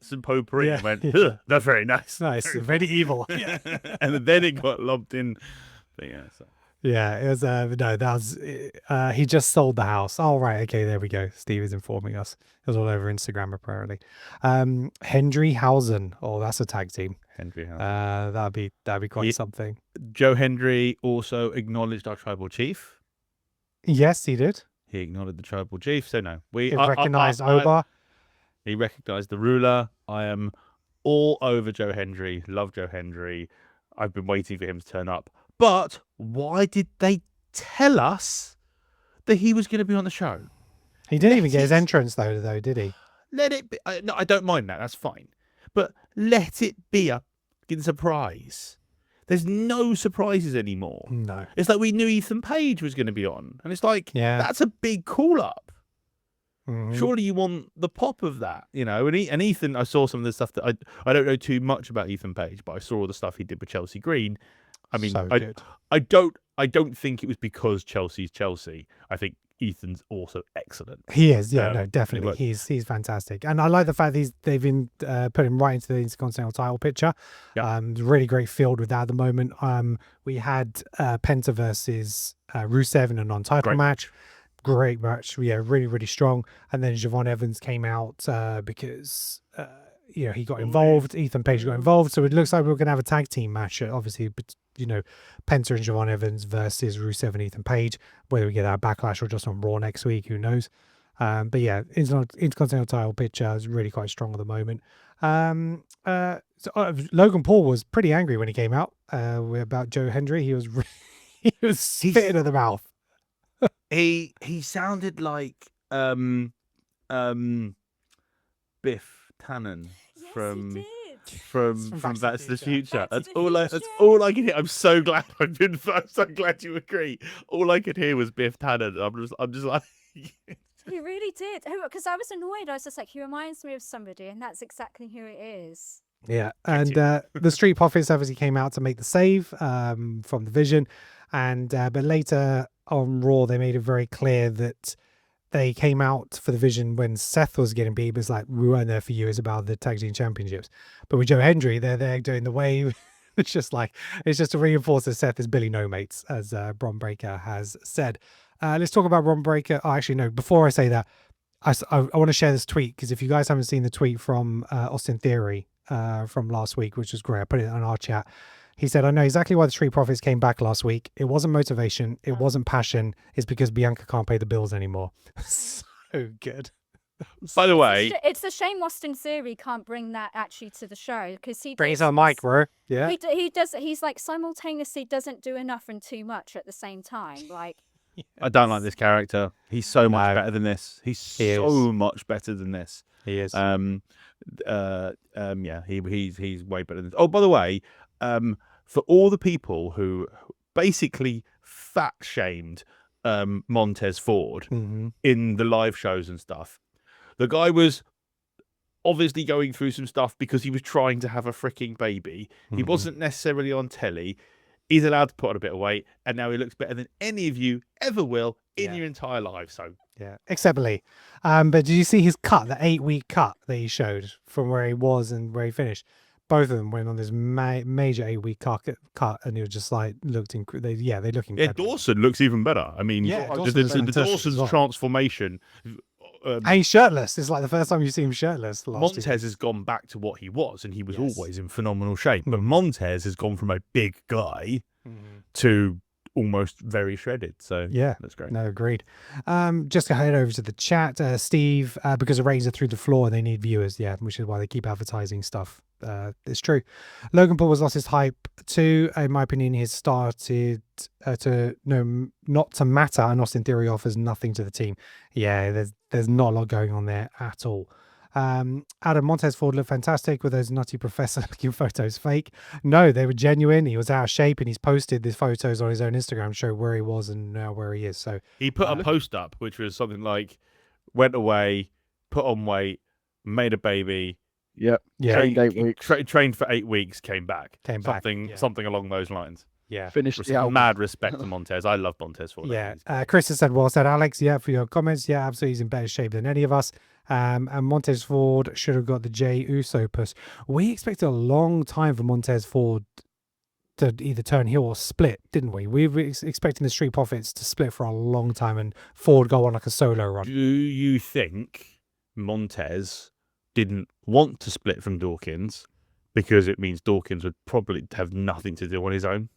some potpourri and went, "Ugh, that's very nice. Nice, very evil. Yeah. And then it got lumped in. But yeah, so. Yeah, it was no, that was he just sold the house. Oh right, okay, there we go. Steve is informing us. It was all over Instagram apparently. Hendry Hausen. Oh, that's a tag team. Hendry House. That'd be quite something. Joe Hendry also acknowledged our tribal chief. Yes, he did. He acknowledged the tribal chief. So no, He recognized Oba. He recognized the ruler. I am all over Joe Hendry. Love Joe Hendry. I've been waiting for him to turn up. But why did they tell us that he was going to be on the show? He didn't even get his entrance though, did he? Let it be. No, I don't mind that. That's fine. But let it be a fucking surprise. There's no surprises anymore. No. It's like we knew Ethan Page was going to be on. And it's like, Yeah. that's a big call up. Mhm. Surely you want the pop of that, you know? And Ethan, I saw some of the stuff that I don't know too much about Ethan Page, but I saw all the stuff he did with Chelsea Green. I mean, So good. I don't think it was because Chelsea's Chelsea. I think Ethan's also excellent. He is, yeah, no, Really definitely. works. He's fantastic, and I like the fact they've been put him right into the Intercontinental title picture. Yeah. Really great field with that at the moment. We had Penta versus Rusev in a non-title Great match. Great match, yeah, really, really strong. And then Javon Evans came out because he got involved. Ethan Page got involved, so it looks like we're going to have a tag team match. Obviously, but Penta and Javon Evans versus Rusev and Ethan Page. Whether we get that Backlash or just on Raw next week, who knows? But yeah, Intercontinental title picture is really quite strong at the moment. Logan Paul was pretty angry when he came out about Joe Hendry. He was spitting at the mouth. He sounded like Biff Tannen from From Back to the Future. Back to That's the all I could hear. I'm so glad you agree. All I could hear was Biff Tannen. I'm just like He really did. Because I was annoyed. I was just like, he reminds me of somebody, and that's exactly who it is. Yeah, and the Street Profits obviously came out to make the save from the Vision, and but later on Raw they made it very clear that they came out for the Vision when Seth was getting beat. It was like, we weren't there for you. It's about the tag team championships. But with Joe Hendry, they're there doing the wave. It's just to reinforce that Seth is Billy No Mates, as Bron Breakker has said. Let's talk about Bron Breakker. Oh, actually, no. Before I say that, I want to share this tweet, because if you guys haven't seen the tweet from Austin Theory from last week, which was great, I put it on our chat. He said, I know exactly why the Street Profits came back last week. It wasn't motivation. It wasn't passion. It's because Bianca can't pay the bills anymore. So good. By the way, It's a shame Austin Theory can't bring that actually to the show, because he Brings does- on mic, bro. Yeah. He does. He's like simultaneously doesn't do enough and too much at the same time. Like, I don't like this character. He's so much No. better than this. He's He so much better than this. He is. Yeah, he's way better than this. Oh, by the way, for all the people who basically fat shamed Montez Ford Mm-hmm. in the live shows and stuff. The guy was obviously going through some stuff because he was trying to have a freaking baby. He wasn't necessarily on telly. He's allowed to put on a bit of weight, and now he looks better than any of you ever will in your entire life. So Yeah, except Lee. But did you see his cut, the 8-week cut that he showed from where he was and where he finished? Both of them went on this major 8-week cut, and it was just like they look incredible. yeah, Dawson looks even better. I mean, Yeah, the Dawson looks fantastic as Dawson's well. transformation. And he's shirtless. It's like the first time you see him shirtless. Montez has gone back to what he was, and he was Yes. always in phenomenal shape. But Montez has gone from a big guy to almost very shredded. So yeah, that's great. No, agreed. Just to head over to the chat, Steve, because the ratings are through the floor, they need viewers. Yeah, which is why they keep advertising stuff. It's true. Logan Paul has lost his hype too. In my opinion, he's started not to matter, and Austin Theory offers nothing to the team. Yeah, there's not a lot going on there at all. Adam, Montez Ford looked fantastic with those nutty professor looking photos. Fake? No, they were genuine. He was out of shape, and he's posted these photos on his own Instagram, show where he was and now where he is. So he put a post up, which was something like, went away, put on weight, made a baby. Yep. Yeah. Trained 8 weeks. Trained for 8 weeks, came back. Yeah. Something along those lines. Yeah. Finished the album. Mad respect to Montez. I love Montez Ford. Yeah. Chris has said, well said, Alex. Yeah, for your comments. Yeah, absolutely. He's in better shape than any of us. And Montez Ford should have got the Jey Uso push. We expected a long time for Montez Ford to either turn heel or split, didn't we? We were expecting the Street Profits to split for a long time and Ford go on like a solo run. Do you think Montez didn't want to split from Dawkins because it means Dawkins would probably have nothing to do on his own?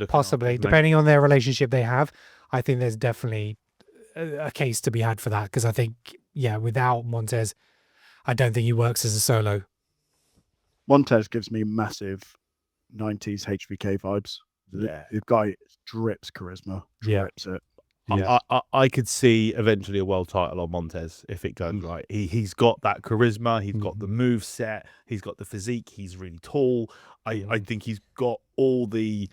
Possibly, depending on their relationship they have. I think there's definitely a case to be had for that, because I think, without Montez, I don't think he works as a solo. Montez gives me massive 90s HBK vibes. Yeah. The guy drips charisma. Drips it. Yeah. I could see eventually a world title on Montez if it goes right. He's got that charisma. He's got the move set. He's got the physique. He's really tall. I think he's got all the...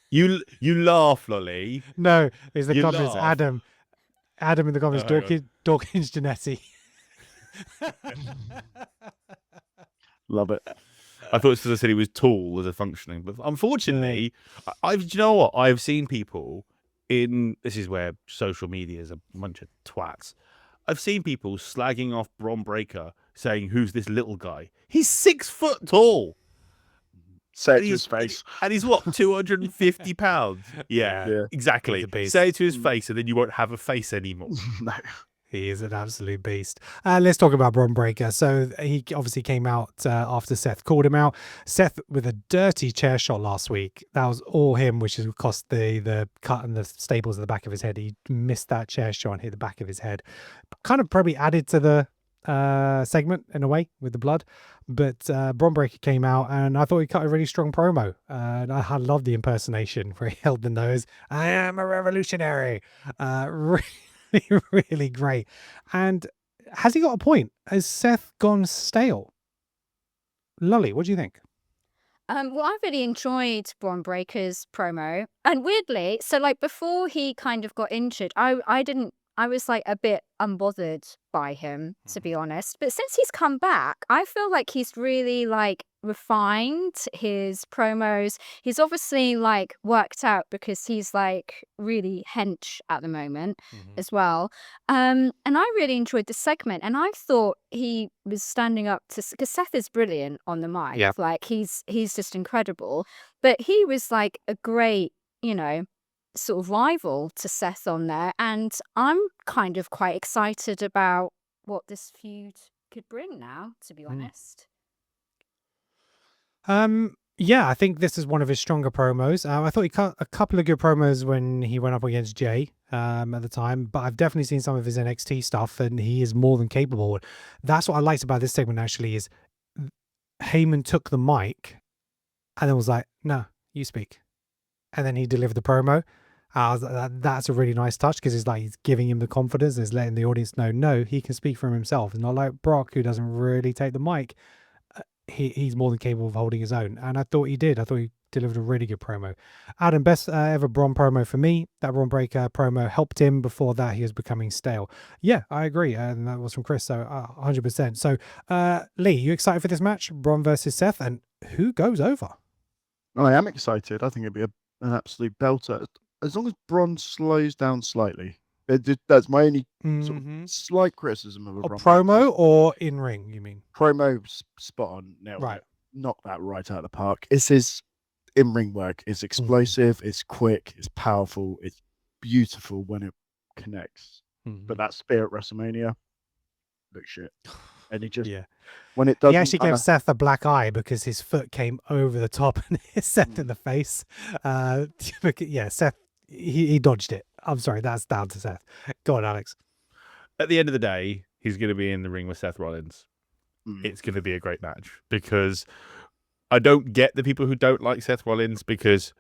You laugh, Lolly. No, it's the You comments. laugh. Adam in the comments. Dawkins Janetti. Love it. I thought it's because I said he was tall as a functioning, but unfortunately, do you know what? I've seen people this is where social media is a bunch of twats. I've seen people slagging off Bron Breakker, saying, "Who's this little guy?" He's 6 foot tall. Say it to his face. And he's what, 250 pounds? Yeah, exactly. He's a beast. Say it to his face, and then you won't have a face anymore. No. He is an absolute beast. Let's talk about Bron Breakker. So he obviously came out after Seth called him out. Seth with a dirty chair shot last week. That was all him, which has cost the cut and the staples at the back of his head. He missed that chair shot and hit the back of his head. Kind of probably added to the segment in a way with the blood. But Bron Breakker came out and I thought he cut a really strong promo. And I love the impersonation where he held the nose. I am a revolutionary. Really great. And has he got a point? Has Seth gone stale? Lolly, what do you think? Well, I really enjoyed Bron Breakker's promo. And weirdly, so like before he kind of got injured, I was like a bit unbothered by him, to be honest. But since he's come back, I feel like he's really like refined his promos. He's obviously like worked out because he's like really hench at the moment as well. And I really enjoyed the segment, and I thought he was standing up to, because Seth is brilliant on the mic. Yeah. Like he's just incredible. But he was like a great, sort of rival to Seth on there, and I'm kind of quite excited about what this feud could bring now, to be honest. Yeah, I think this is one of his stronger promos. I thought he cut a couple of good promos when he went up against Jay at the time, but I've definitely seen some of his NXT stuff, and he is more than capable. That's what I liked about this segment, actually, is Heyman took the mic and then was like, no, you speak. And then he delivered the promo. That's a really nice touch, because it's like he's giving him the confidence, and he's letting the audience know, no, he can speak for himself. It's not like Brock, who doesn't really take the mic. He's more than capable of holding his own, and I thought he did. I thought he delivered a really good promo. Adam, best ever Braun promo for me. That Braun Breaker promo helped him. Before that, he was becoming stale. Yeah, I agree. And that was from Chris, so 100%. So, Lee, you excited for this match? Braun versus Seth, and who goes over? I am excited. I think it'd be an absolute belter. As long as Braun slows down slightly. That's my only sort of slight criticism of a Braun promo or in ring, you mean? Promo spot on, nailed Right. it. Knock that right out of the park. It's his in-ring work. It's explosive, it's quick, it's powerful, it's beautiful when it connects. But that spear at WrestleMania looks shit. And he just when it doesn't, he actually gave Seth a black eye because his foot came over the top and hit Seth in the face. Seth he dodged it. I'm sorry, that's down to Seth. Go on, Alex. At the end of the day, he's going to be in the ring with Seth Rollins. It's going to be a great match because I don't get the people who don't like Seth Rollins, because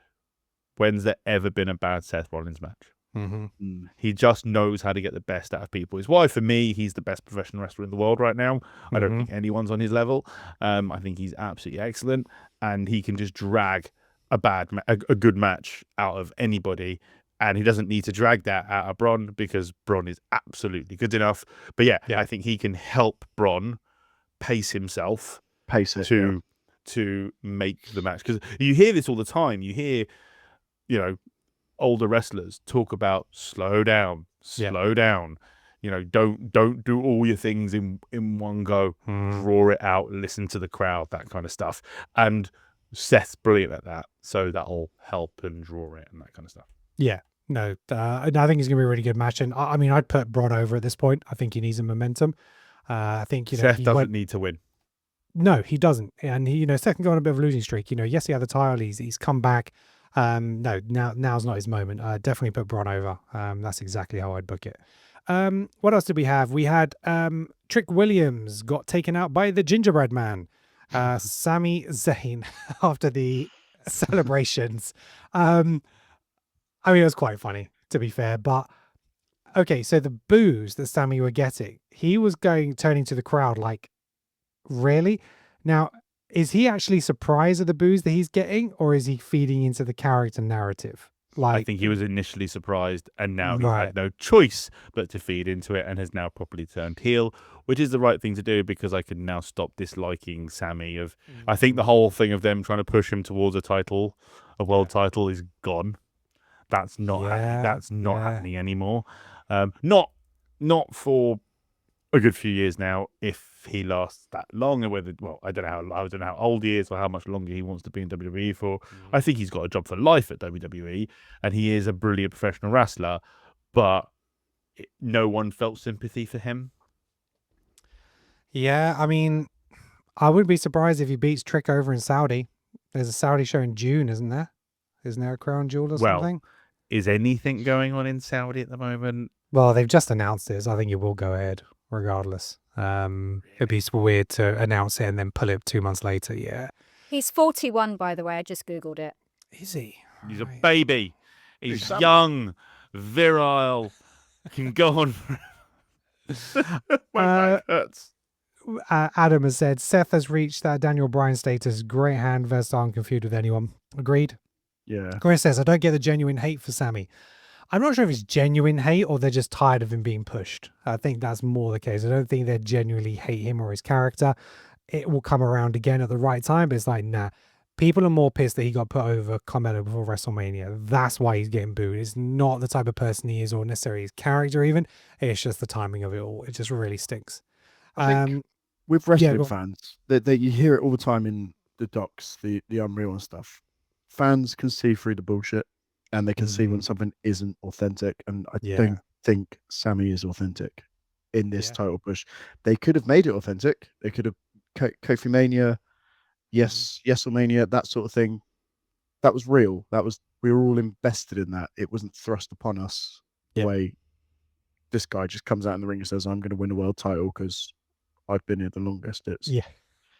when's there ever been a bad Seth Rollins match? He just knows how to get the best out of people. It's why, for me, he's the best professional wrestler in the world right now. I don't think anyone's on his level. I think he's absolutely excellent, and he can just drag a good match out of anybody. And he doesn't need to drag that out of Braun because Braun is absolutely good enough. But I think he can help Braun pace himself, to make the match. Because you hear this all the time. You hear, older wrestlers talk about slow down. Don't do all your things in one go. Draw it out, listen to the crowd, that kind of stuff. And Seth's brilliant at that, so that'll help and draw it and that kind of stuff. Yeah, no, I think it's gonna be a really good match, and I mean, I'd put Braun over at this point. I think he needs a momentum. I think Seth doesn't need to win. No, he doesn't, and he, Seth can go on a bit of a losing streak. Yes, he had the title. He's come back. No, now's not his moment. Definitely put Braun over. That's exactly how I'd book it. What else did we have? We had Trick Williams got taken out by the Gingerbread Man, Sami Zayn, after the celebrations. I mean, it was quite funny, to be fair. But okay, so the boos that Sami were getting, he was turning to the crowd like, really? Now, is he actually surprised at the boos that he's getting, or is he feeding into the character narrative? I think he was initially surprised, and now he's had no choice but to feed into it, and has now properly turned heel, which is the right thing to do, because I can now stop disliking Sami. I think the whole thing of them trying to push him towards a world title, is gone. That's not happening anymore. Not for a good few years now, if he lasts that long, and I don't know how old he is or how much longer he wants to be in WWE for. I think he's got a job for life at WWE, and he is a brilliant professional wrestler, but no one felt sympathy for him. Yeah, I mean, I wouldn't be surprised if he beats Trick over in Saudi. There's a Saudi show in June, isn't there? Isn't there a crown jewel or something? Is anything going on in Saudi at the moment? Well, they've just announced it, so I think it will go ahead regardless. It'd be weird to announce it and then pull it 2 months later. Yeah. He's 41, by the way. I just Googled it. Is he? He's a baby. He's young, virile, can go on. My back hurts. Adam has said, Seth has reached that Daniel Bryan status. Great hand versus arm can feud with anyone. Agreed? Yeah. Chris says, I don't get the genuine hate for Sami. I'm not sure if it's genuine hate or they're just tired of him being pushed. I think that's more the case. I don't think they genuinely hate him or his character. It will come around again at the right time, but it's like, nah. People are more pissed that he got put over Carmelo before WrestleMania. That's why he's getting booed. It's not the type of person he is, or necessarily his character even. It's just the timing of it all. It just really stinks. I think with wrestling fans, that you hear it all the time in the docs, the Unreal and stuff. Fans can see through the bullshit, and they can see when something isn't authentic. And I don't think Sami is authentic in this title push. They could have made it authentic. They could have Kofi Mania, Yes-Mania, that sort of thing. That was real. We were all invested in that. It wasn't thrust upon us the way this guy just comes out in the ring and says, I'm going to win a world title because I've been here the longest. It's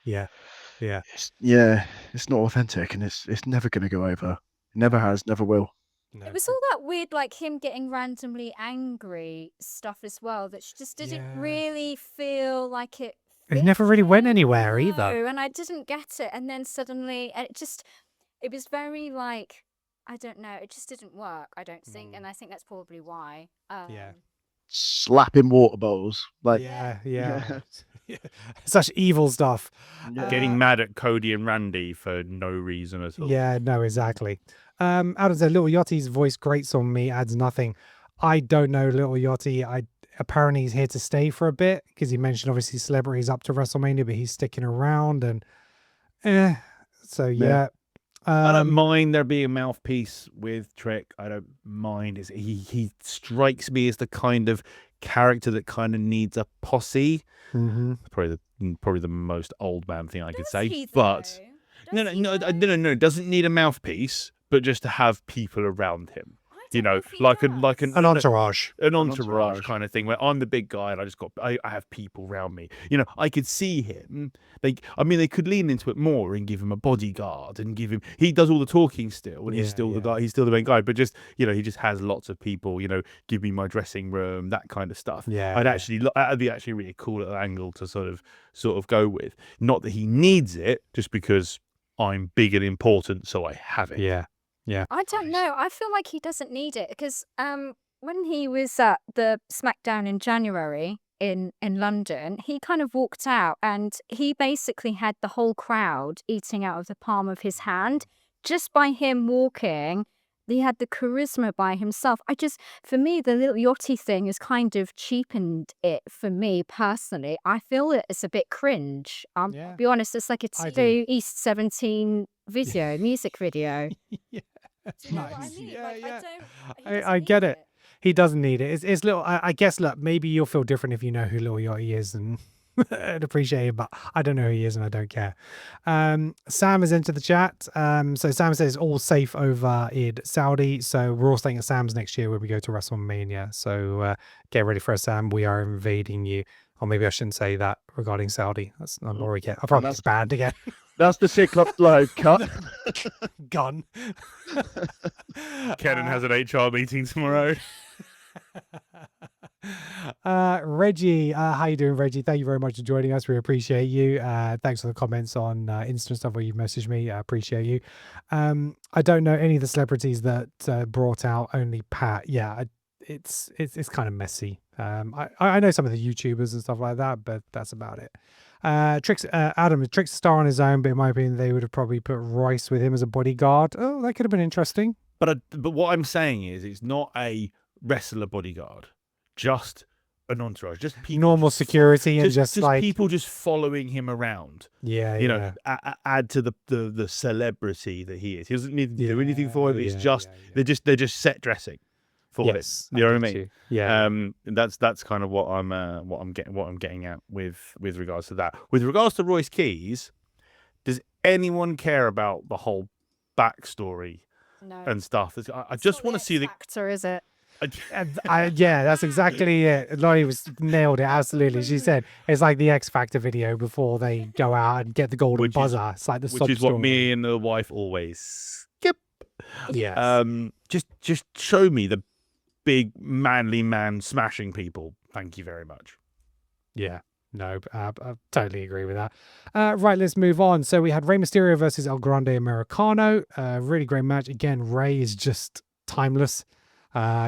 it's not authentic, and it's never going to go over. It never has, never will. No. It was all that weird, like him getting randomly angry stuff as well, that just didn't really feel like it. It never really went anywhere either. And I didn't get it. And then suddenly, it just, it was very like, I don't know, it just didn't work, I don't think, Mm. and I think that's probably why. Yeah. Slapping water bottles. Like, Yeah, yeah. yeah. Such evil stuff. Yeah. Getting mad at Cody and Randy for no reason at all. Yeah, no, exactly. Adam said Little Yachty's voice grates on me, adds nothing. I don't know Little Yachty. Apparently he's here to stay for a bit because he mentioned obviously celebrities up to WrestleMania, but he's sticking around and so yeah. I don't mind there being a mouthpiece with Trick. I don't mind. He strikes me as the kind of character that kind of needs a posse. Mhm. Probably the most old man thing I could Does say. he, But though? no. Doesn't need a mouthpiece, but just to have people around him. I don't know if he like does. An entourage. an entourage entourage. kind of thing where I'm the big guy and I have people around me. I could see him. They could lean into it more and give him a bodyguard and give him. He does all the talking still, and he's Yeah, still the yeah. guy. He's still the main guy, but just he just has lots of people. Give me my dressing room, that kind of stuff. Yeah, That'd be actually a really cool little angle to sort of go with. Not that he needs it, just because I'm big and important, so I have it. Yeah. I don't know. I feel like he doesn't need it because when he was at the SmackDown in January in London, he kind of walked out and he basically had the whole crowd eating out of the palm of his hand just by him walking. He had the charisma by himself. For me, the Little Yachty thing has kind of cheapened it for me personally. I feel it's a bit cringe. I'll be honest, it's like a I do. Tito East 17 music video. Yeah. Do you know what I Nice. mean? Yeah, Like, yeah. he doesn't I need get it. He doesn't need it. It's little. I guess. Look, maybe you'll feel different if you know who Lil Yachty is and appreciate it, but I don't know who he is and I don't care. Sam is into the chat. So Sam says all safe over in Saudi. So we're all staying at Sam's next year when we go to WrestleMania. So get ready for us, Sam. We are invading you. Or maybe I shouldn't say that regarding Saudi. That's not already get. I'll probably get banned again. That's the Cyclops live cut. Gone. Kenan has an HR meeting tomorrow. Reggie, how you doing, Reggie? Thank you very much for joining us. We appreciate you. Thanks for the comments on instant stuff where you messaged me. I appreciate you. I don't know any of the celebrities that brought out, only Pat. Yeah, it's kind of messy. I know some of the YouTubers and stuff like that, but that's about it. Trick's a star on his own, but in my opinion, they would have probably put Royce with him as a bodyguard. Oh, that could have been interesting. But what I'm saying is, it's not a wrestler bodyguard, just an entourage, just people, Normal security and just like people just following him around. Yeah, Add to the celebrity that he is. He doesn't need to do anything for him. It's yeah. they're just set dressing for it. You know what I mean? Yeah. That's kind of what I'm getting at with regards to that. With regards to Royce Keys, does anyone care about the whole backstory and stuff? I just want to see the actor, is it? Yeah, that's exactly it. Laurie nailed it. Absolutely. She said it's like the X Factor video before they go out and get the golden buzzer. It's like the which is sub what me and the wife always skip. Yes. Just show me the big manly man smashing people. Thank you very much. Yeah. No, I totally agree with that. Right, let's move on. So we had Rey Mysterio versus El Grande Americano. Really great match. Again, Rey is just timeless.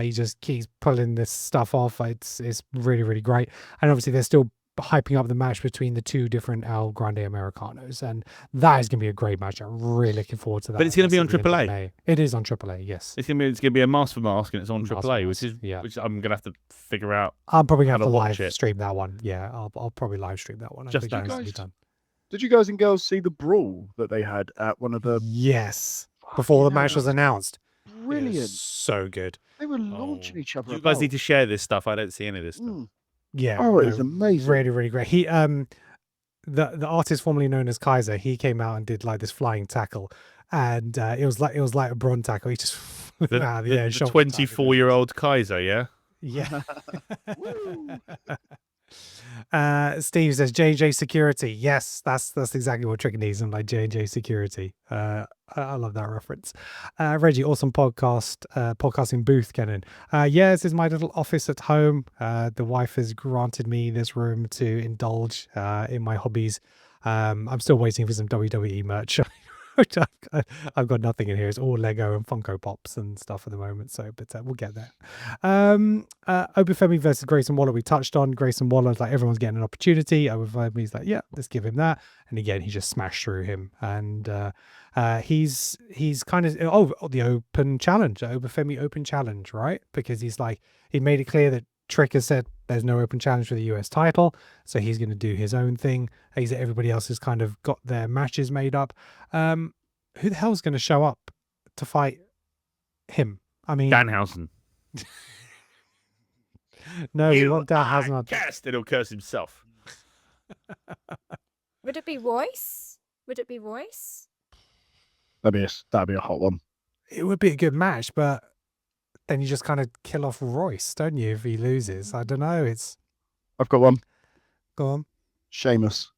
He just keeps pulling this stuff off. It's really, really great. And obviously they're still hyping up the match between the two different El Grande Americanos. And that is going to be a great match. I'm really looking forward to that. But it's going to be on That's at the end of AAA. May. It is on AAA, yes. It's going to be a mask for mask, and it's on Mask for AAA, mask, which I'm going to have to figure out. I'm probably going how to have to to watch live it. stream that one. Yeah, I'll probably live stream that one. I Just think that done. has to be done. Did you guys and girls see the brawl that they had at one of the... Yes. Before the match was announced. Brilliant. It was so good. They were launching each other. You guys about. need to share this stuff. I don't see any of this stuff. Yeah. Oh, it was amazing. Really, really great. He the artist formerly known as Kaiser, he came out and did like this flying tackle, and it was like a Braun tackle. He just The 24-year-old Kaiser, yeah? Yeah. Steve says J&J Security. Yes, that's exactly what Trick needs. I'm like J&J Security. I love that reference. Reggie, awesome podcasting booth, Kenan. Yeah, this is my little office at home. The wife has granted me this room to indulge in my hobbies. I'm still waiting for some WWE merch. I've got nothing in here. It's all Lego and Funko Pops and stuff at the moment. So, but we'll get there. Obafemi versus Grayson Waller. We touched on Grayson Waller's like everyone's getting an opportunity. Obafemi's like, yeah, let's give him that. And again, he just smashed through him. And he's kind of the open challenge, Obafemi open challenge, right? Because he's like he made it clear that Trick has said there's no open challenge for the US title, so he's going to do his own thing. Everybody else has kind of got their matches made up. Who the hell's going to show up to fight him? I mean, Danhausen. No, we want Danhausen. Cast and he'll curse himself. Would it be Royce? That'd be a hot one. It would be a good match, but then you just kind of kill off Royce, don't you, if he loses? I don't know. I've got one. Go on. Sheamus.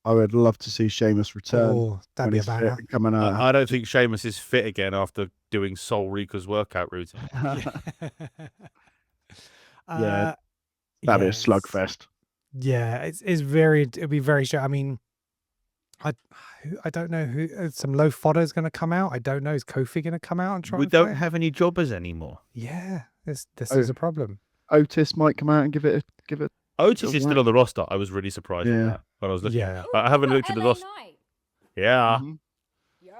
I would love to see Sheamus return. Oh, that'd be a banger. Coming out. I don't think Sheamus is fit again after doing Sol Rika's workout routine. Yeah, that'd be a slugfest. Yeah, it'd be very sure. I mean, I don't know who. Some low fodder is going to come out. I don't know. Is Kofi going to come out and try? We don't have any jobbers anymore. Yeah, this is a problem. Otis might come out and give it. Otis is still on the roster. I was really surprised at that when I was looking. Yeah, I haven't looked at the roster. Yeah. Yeah.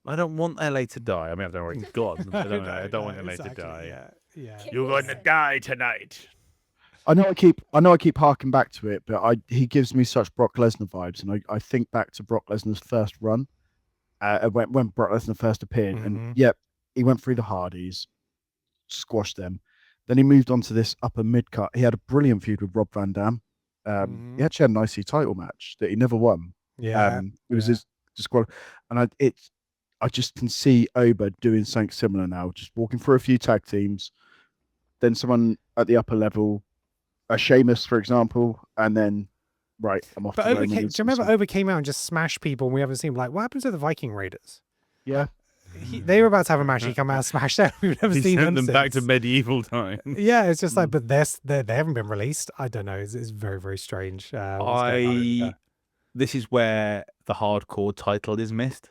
I don't want LA to die. I mean, I've already gone. I don't want LA to die. Yeah. You're going to die tonight. I know I keep harking back to it, but he gives me such Brock Lesnar vibes, and I think back to Brock Lesnar's first run, when Brock Lesnar first appeared, and he went through the Hardys, squashed them, then he moved on to this upper mid cut. He had a brilliant feud with Rob Van Dam. He actually had an IC title match that he never won. Yeah, it was his squad, and I just can see Oba doing something similar now, just walking through a few tag teams, then someone at the upper level. A Sheamus, for example, and then I'm off. But do you remember Oba came out and just smashed people, and we haven't seen like what happens to the Viking Raiders? Yeah, they were about to have a match. He come out and smash them. We've never seen them since. Back to medieval time. Yeah, it's just like, but they haven't been released. I don't know. It's very very strange. This is where the hardcore title is missed.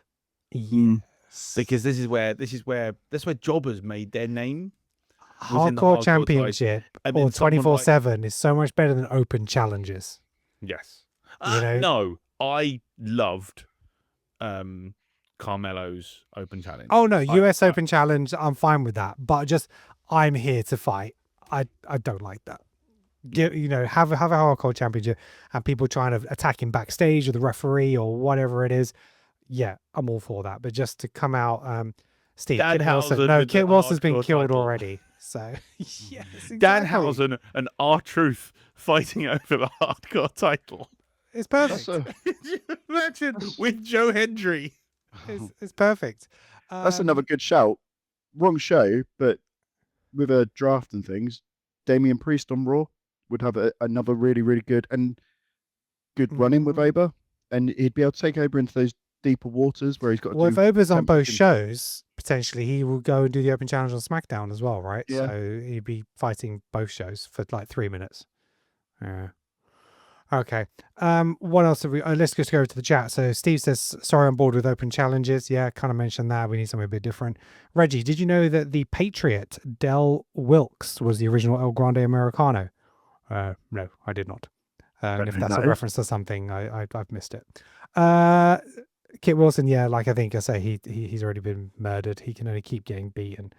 Because this is where jobbers made their name. Hardcore Championship or 24/7 is so much better than open challenges. Yes. No, I loved Carmelo's open challenge. Oh no, US Open Challenge, I'm fine with that. But just I'm here to fight. I don't like that. Have a hardcore championship and people trying to attack him backstage or the referee or whatever it is. Yeah, I'm all for that. But just to come out, Steve, Kit Wilson's been killed already. So yes, exactly. Danhausen and R-Truth fighting over the hardcore title. It's perfect. Imagine with Joe Hendry. It's perfect. That's another good shout. Wrong show, but with a draft and things, Damian Priest on Raw would have another really, really good run-in with Oba, and he'd be able to take Oba into those deeper waters where he's got. Well, if Oba's on both shows, potentially he will go and do the Open Challenge on SmackDown as well, right? Yeah. So he'd be fighting both shows for like 3 minutes. Okay. What else have we? Let's just go to the chat. So Steve says, "Sorry, I'm bored with open challenges." Yeah, kind of mentioned that. We need something a bit different. Reggie, did you know that the Patriot Del Wilkes was the original El Grande Americano? No, I did not. And if that's a reference to something, I've missed it. Kit Wilson, yeah, like I think I say, he's already been murdered. He can only keep getting beaten.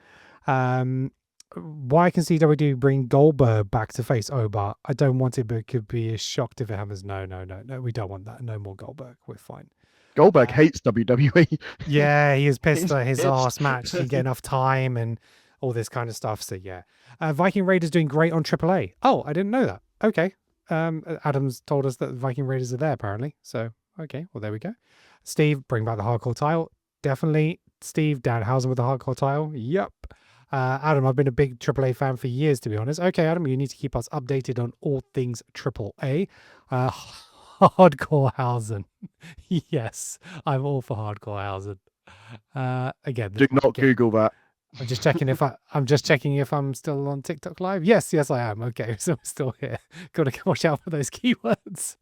Why can CW bring Goldberg back to face Oba? I don't want it, but it could be shocked if it happens. No, we don't want that. No more Goldberg. We're fine. Goldberg hates WWE. Yeah, he is pissed at his last match. Didn't get enough time and all this kind of stuff. So yeah, Viking Raiders doing great on AAA. Oh, I didn't know that. Okay, Adams told us that Viking Raiders are there apparently. So okay, well there we go. Steve, bring back the hardcore title. Definitely. Steve, Danhausen with the hardcore title. Yep. Adam, I've been a big AAA fan for years, to be honest. Okay, Adam, you need to keep us updated on all things AAA. Hardcore Hausen. Yes, I'm all for Hardcore Hausen. Again, do not Google that. I'm just checking if I'm still on TikTok Live. Yes, I am. Okay, so I'm still here. Got to watch out for those keywords.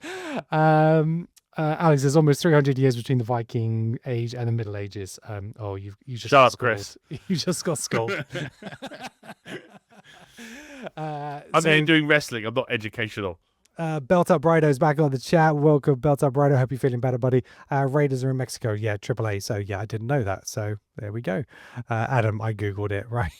Alex, there's almost 300 years between the Viking Age and the Middle Ages. You just Shut got up, Chris. schooled. You just got schooled. I'm So, here doing wrestling. I'm not educational. Belt Up Brido's back on the chat. Welcome, Belt Up Brido. Hope you're feeling better, buddy. Raiders are in Mexico. Yeah, AAA. So, yeah, I didn't know that. So, there we go. Adam, I Googled it, right?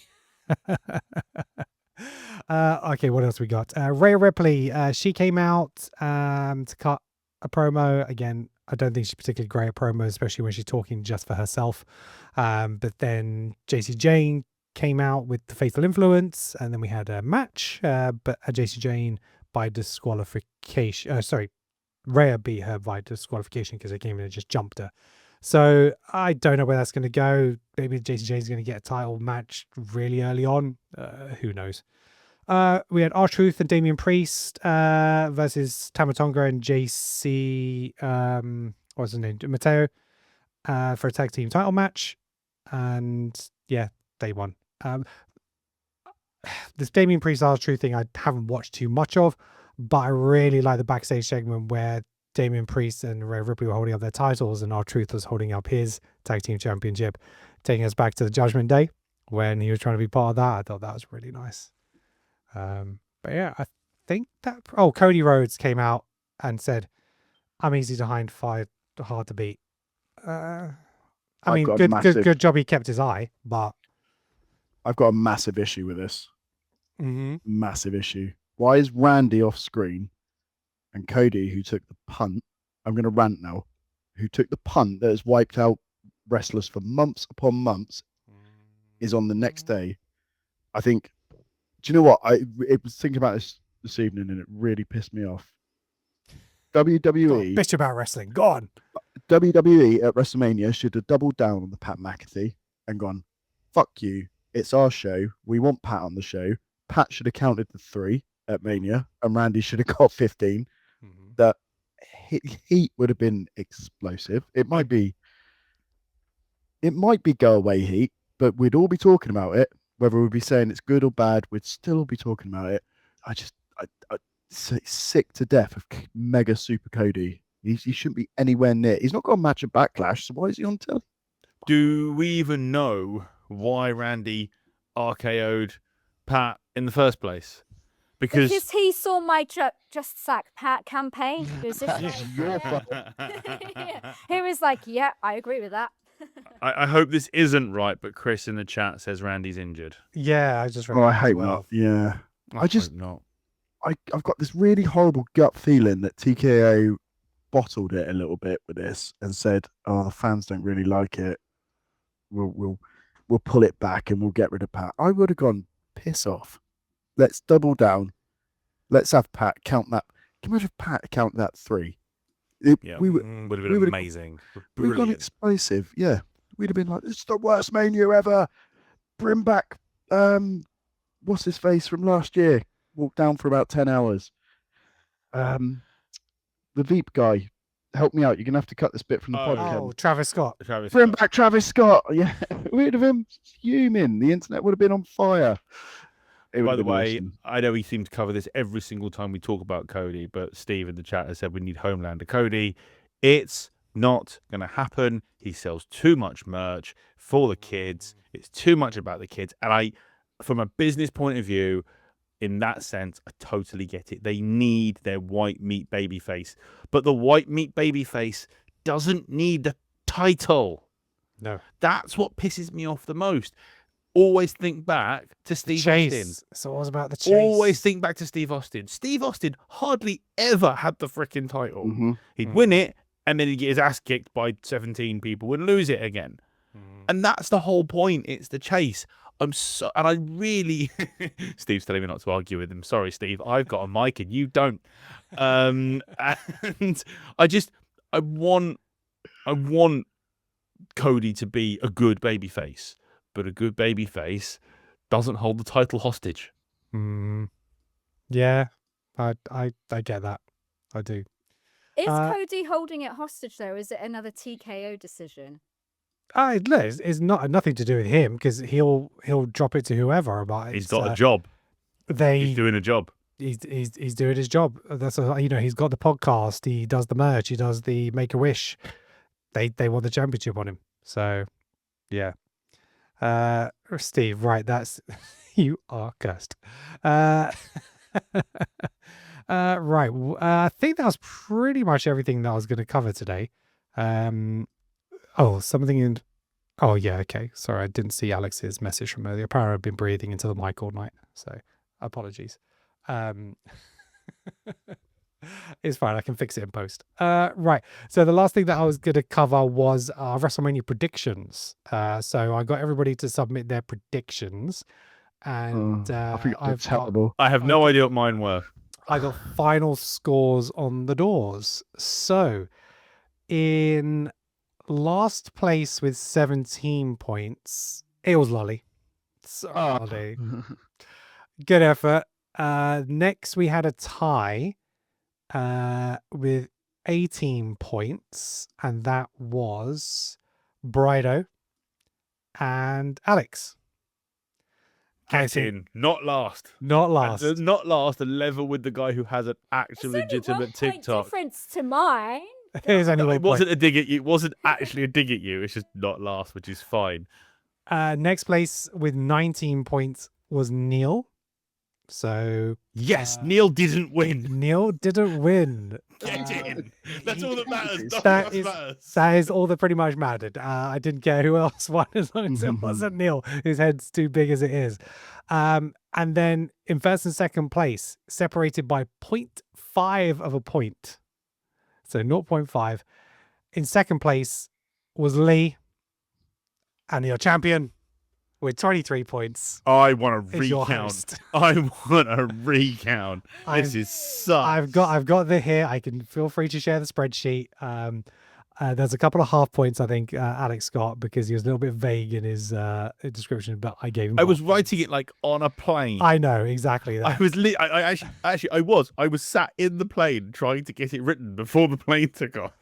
Okay, what else we got? Rhea Ripley. She came out to cut a promo. Again, I don't think she's particularly great at promos, especially when she's talking just for herself. But then JC Jane came out with the Fatal Influence, and then we had a match. But JC Jane by disqualification. Rhea beat her by disqualification because they came in and just jumped her. So I don't know where that's going to go. Maybe JC Jane's going to get a title match really early on. Who knows? We had R-Truth and Damian Priest versus Tama Tonga and JC, what's his name? Mateo, for a tag team title match. And yeah, they won. This Damian Priest R-Truth thing I haven't watched too much of, but I really like the backstage segment where Damian Priest and Rhea Ripley were holding up their titles and R-Truth was holding up his tag team championship, taking us back to the Judgment Day when he was trying to be part of that. I thought that was really nice. But yeah, I think that Cody Rhodes came out and said, "I'm easy to find, hard to beat." I mean, good job he kept his eye, but I've got a massive issue with this. Mm-hmm. Massive issue. Why is Randy off screen and Cody, who took the punt, I'm going to rant now, who took the punt that has wiped out wrestlers for months upon months, is on the next day? I think, do you know what? I was thinking about this evening and it really pissed me off. WWE. Bitch about wrestling. Go on. WWE at WrestleMania should have doubled down on the Pat McAfee and gone, fuck you. It's our show. We want Pat on the show. Pat should have counted the 3 at Mania and Randy should have got 15. Mm-hmm. That heat would have been explosive. It might be go away heat, but we'd all be talking about it. Whether we'd be saying it's good or bad, we'd still be talking about it. I'm sick to death of Mega Super Cody. He shouldn't be anywhere near. He's not got a match at Backlash, so why is he on telly? Do we even know why Randy RKO'd Pat in the first place? Because he saw my Just Sack Pat campaign. He was just he was like, yeah, I agree with that. I hope this isn't right, but Chris in the chat says Randy's injured. Yeah, I just read I that as hope well. not. Yeah. I hope not. I've got this really horrible gut feeling that TKO bottled it a little bit with this and said, "Oh, the fans don't really like it. We'll pull it back and we'll get rid of Pat." I would have gone, piss off. Let's double down. Let's have Pat count that. Get rid of Pat, count that 3. Would have been amazing. We've gone explosive. Yeah, we'd have been like, "It's the worst Mania ever. Bring back what's his face from last year? Walked down for about 10 hours. The Veep guy, help me out. You're gonna have to cut this bit from the podcast. Travis Scott. Bring back Travis Scott. Yeah, we'd have been fuming. The internet would have been on fire. By the way, I know we seem to cover this every single time we talk about Cody, but Steve in the chat has said we need Homelander Cody. It's not going to happen. He sells too much merch for the kids. It's too much about the kids. And from a business point of view, in that sense, I totally get it. They need their white meat baby face. But the white meat baby face doesn't need a title. No. That's what pisses me off the most. Always think back to Steve Austin. It's always about the chase. Always think back to Steve Austin. Steve Austin hardly ever had the freaking title. Mm-hmm. He'd win it, and then he'd get his ass kicked by 17 people and lose it again. And that's the whole point. It's the chase. I really, Steve's telling me not to argue with him. Sorry, Steve. I've got a mic and you don't. And I want Cody to be a good babyface. But a good baby face doesn't hold the title hostage. Yeah, I get that. I do. Is Cody holding it hostage though? Is it another TKO decision? It's nothing to do with him because he'll drop it to whoever. But he's got a job. He's doing a job. he's doing his job. That's he's got the podcast, he does the merch, he does the Make-A-Wish. They want the championship on him. So yeah. Steve, right, that's you are cursed. Right. I think that was pretty much everything that I was going to cover today. Something in. Oh yeah, okay. Sorry, I didn't see Alex's message from earlier. Apparently, I've been breathing into the mic all night, so apologies. It's fine. I can fix it in post. Right. So the last thing that I was going to cover was WrestleMania predictions. So I got everybody to submit their predictions, and I think I've it's terrible. I have no idea what mine were. I got final scores on the doors. So in last place with 17 points, it was Lolly. Sorry, Lolly. Good effort. Next, we had a tie with 18 points, and that was Brido and Alex. Get in, not last. Not last. Not last, a level with the guy who has an actual legitimate TikTok. Difference to mine. Here's only one It wasn't a dig at you. It wasn't actually a dig at you. It's just not last, which is fine. Next place with 19 points was Neil. So yes, Neil didn't win. Neil didn't win. Get in. That's all that matters. That is all that pretty much mattered. I didn't care who else won as long as it wasn't Neil. His head's too big as it is. And then in first and second place, separated by 0.5 of a point. So 0.5. In second place was Lee. And your champion with 23 points. I want a is your recount. host. I want a recount. This is sucks. I've got the here. I can feel free to share the spreadsheet. There's a couple of half points I think Alex got because he was a little bit vague in his description, but I gave him. I was writing it like on a plane. I know exactly that. I was I was sat in the plane trying to get it written before the plane took off.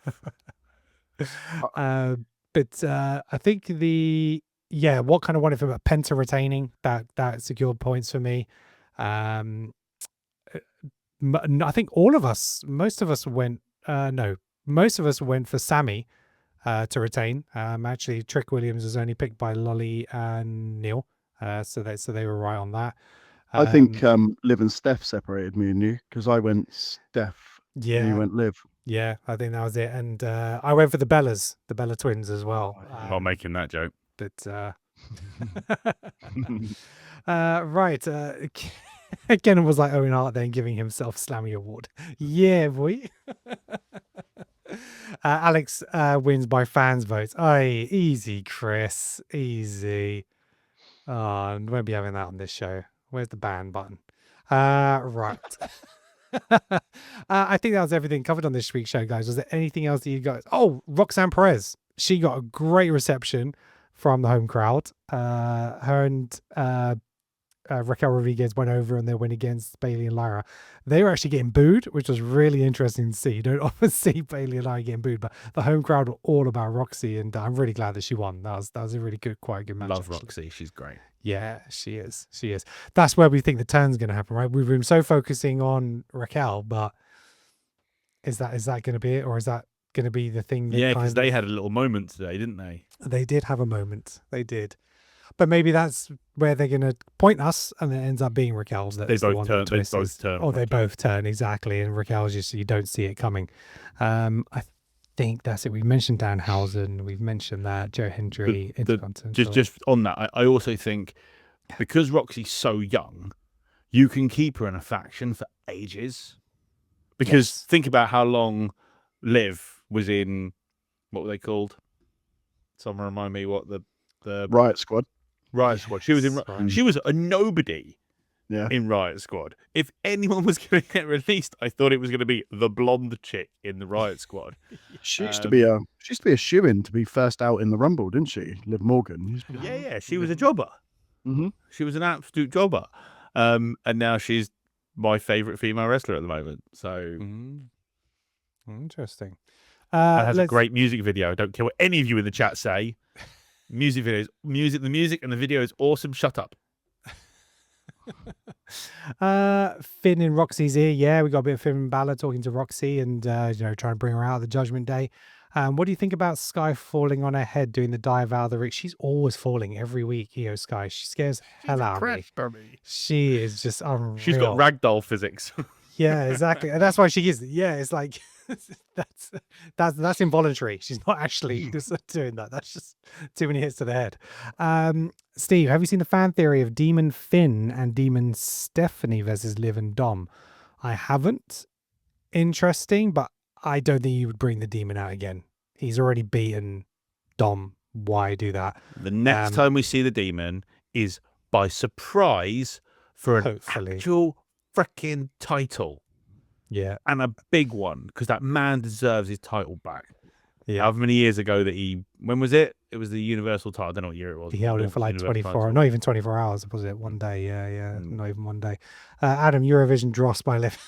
But I think what kind of wanted from Penta retaining that secured points for me. I think most of us went for Sammy to retain. Actually, Trick Williams was only picked by Lolly and Neil, so they were right on that. I think Liv and Steph separated me and you because I went Steph. Yeah, and you went Liv. Yeah, I think that was it, and I went for the Bellas, the Bella twins as well. I'm not making that joke. But right, Ken was like Owen Hart then giving himself Slammy Award. Yeah, boy. Alex wins by fans' votes. Aye, easy, Chris. Easy. Oh, won't be having that on this show. Where's the ban button? Right. I think that was everything covered on this week's show, guys. Was there anything else that you guys? Oh, Roxanne Perez. She got a great reception from the home crowd. Her and Raquel Rodriguez went over and they went against Bailey and Lyra. They were actually getting booed, which was really interesting to see. You don't often see Bailey and Lyra getting booed, but the home crowd were all about Roxy, and I'm really glad that she won. That was a really quite good match. Love Roxy, she's great. Yeah, she is. She is. That's where we think the turn's going to happen, right? We've been so focusing on Raquel, but is that going to be it, or is that going to be the thing? That because they had a little moment today, didn't they? They did have a moment. They did. But maybe that's where they're going to point us, and it ends up being Raquel's. They both turn. They both turn. Oh, they both turn, exactly. And Raquel's just, you don't see it coming. I think that's it. We've mentioned Danhausen. We've mentioned that. Joe Hendry. Just on that, I also think because Roxy's so young, you can keep her in a faction for ages. Because think about how long Liv was in, what were they called? Someone remind me what the Riot Squad. Riot Squad. She was in. She was a nobody. Yeah. In Riot Squad. If anyone was going to get released, I thought it was going to be the blonde chick in the Riot Squad. She used to be a shoo-in to be first out in the Rumble, didn't she? Liv Morgan. Yeah. She was a jobber. Mm-hmm. She was an absolute jobber. And now she's my favourite female wrestler at the moment. So interesting. And has a great music video. I don't care what any of you in the chat say. The music and the video is awesome. Shut up. Finn and Roxy's here. Yeah, we got a bit of Finn and Balor talking to Roxy and trying to bring her out of the Judgment Day. What do you think about Sky falling on her head doing the dive out of the ring? She's always falling every week, Sky. She scares the hell out of me. She is just unreal. She's got ragdoll physics. Yeah, exactly. And that's why she is. Yeah, it's like that's involuntary. She's not actually just doing that. That's just too many hits to the head. Steve, have you seen the fan theory of Demon Finn and Demon Stephanie versus Liv and Dom? I haven't. Interesting, but I don't think you would bring the Demon out again. He's already beaten Dom. Why do that? The next time we see the Demon is by surprise for an actual freaking title. Yeah. And a big one, because that man deserves his title back. Yeah. However many years ago when was it? It was the Universal title. I don't know what year it was. He held it for like 24, not even 24 hours, was it? One day. Yeah. Not even one day. Adam, Eurovision dross by Liv.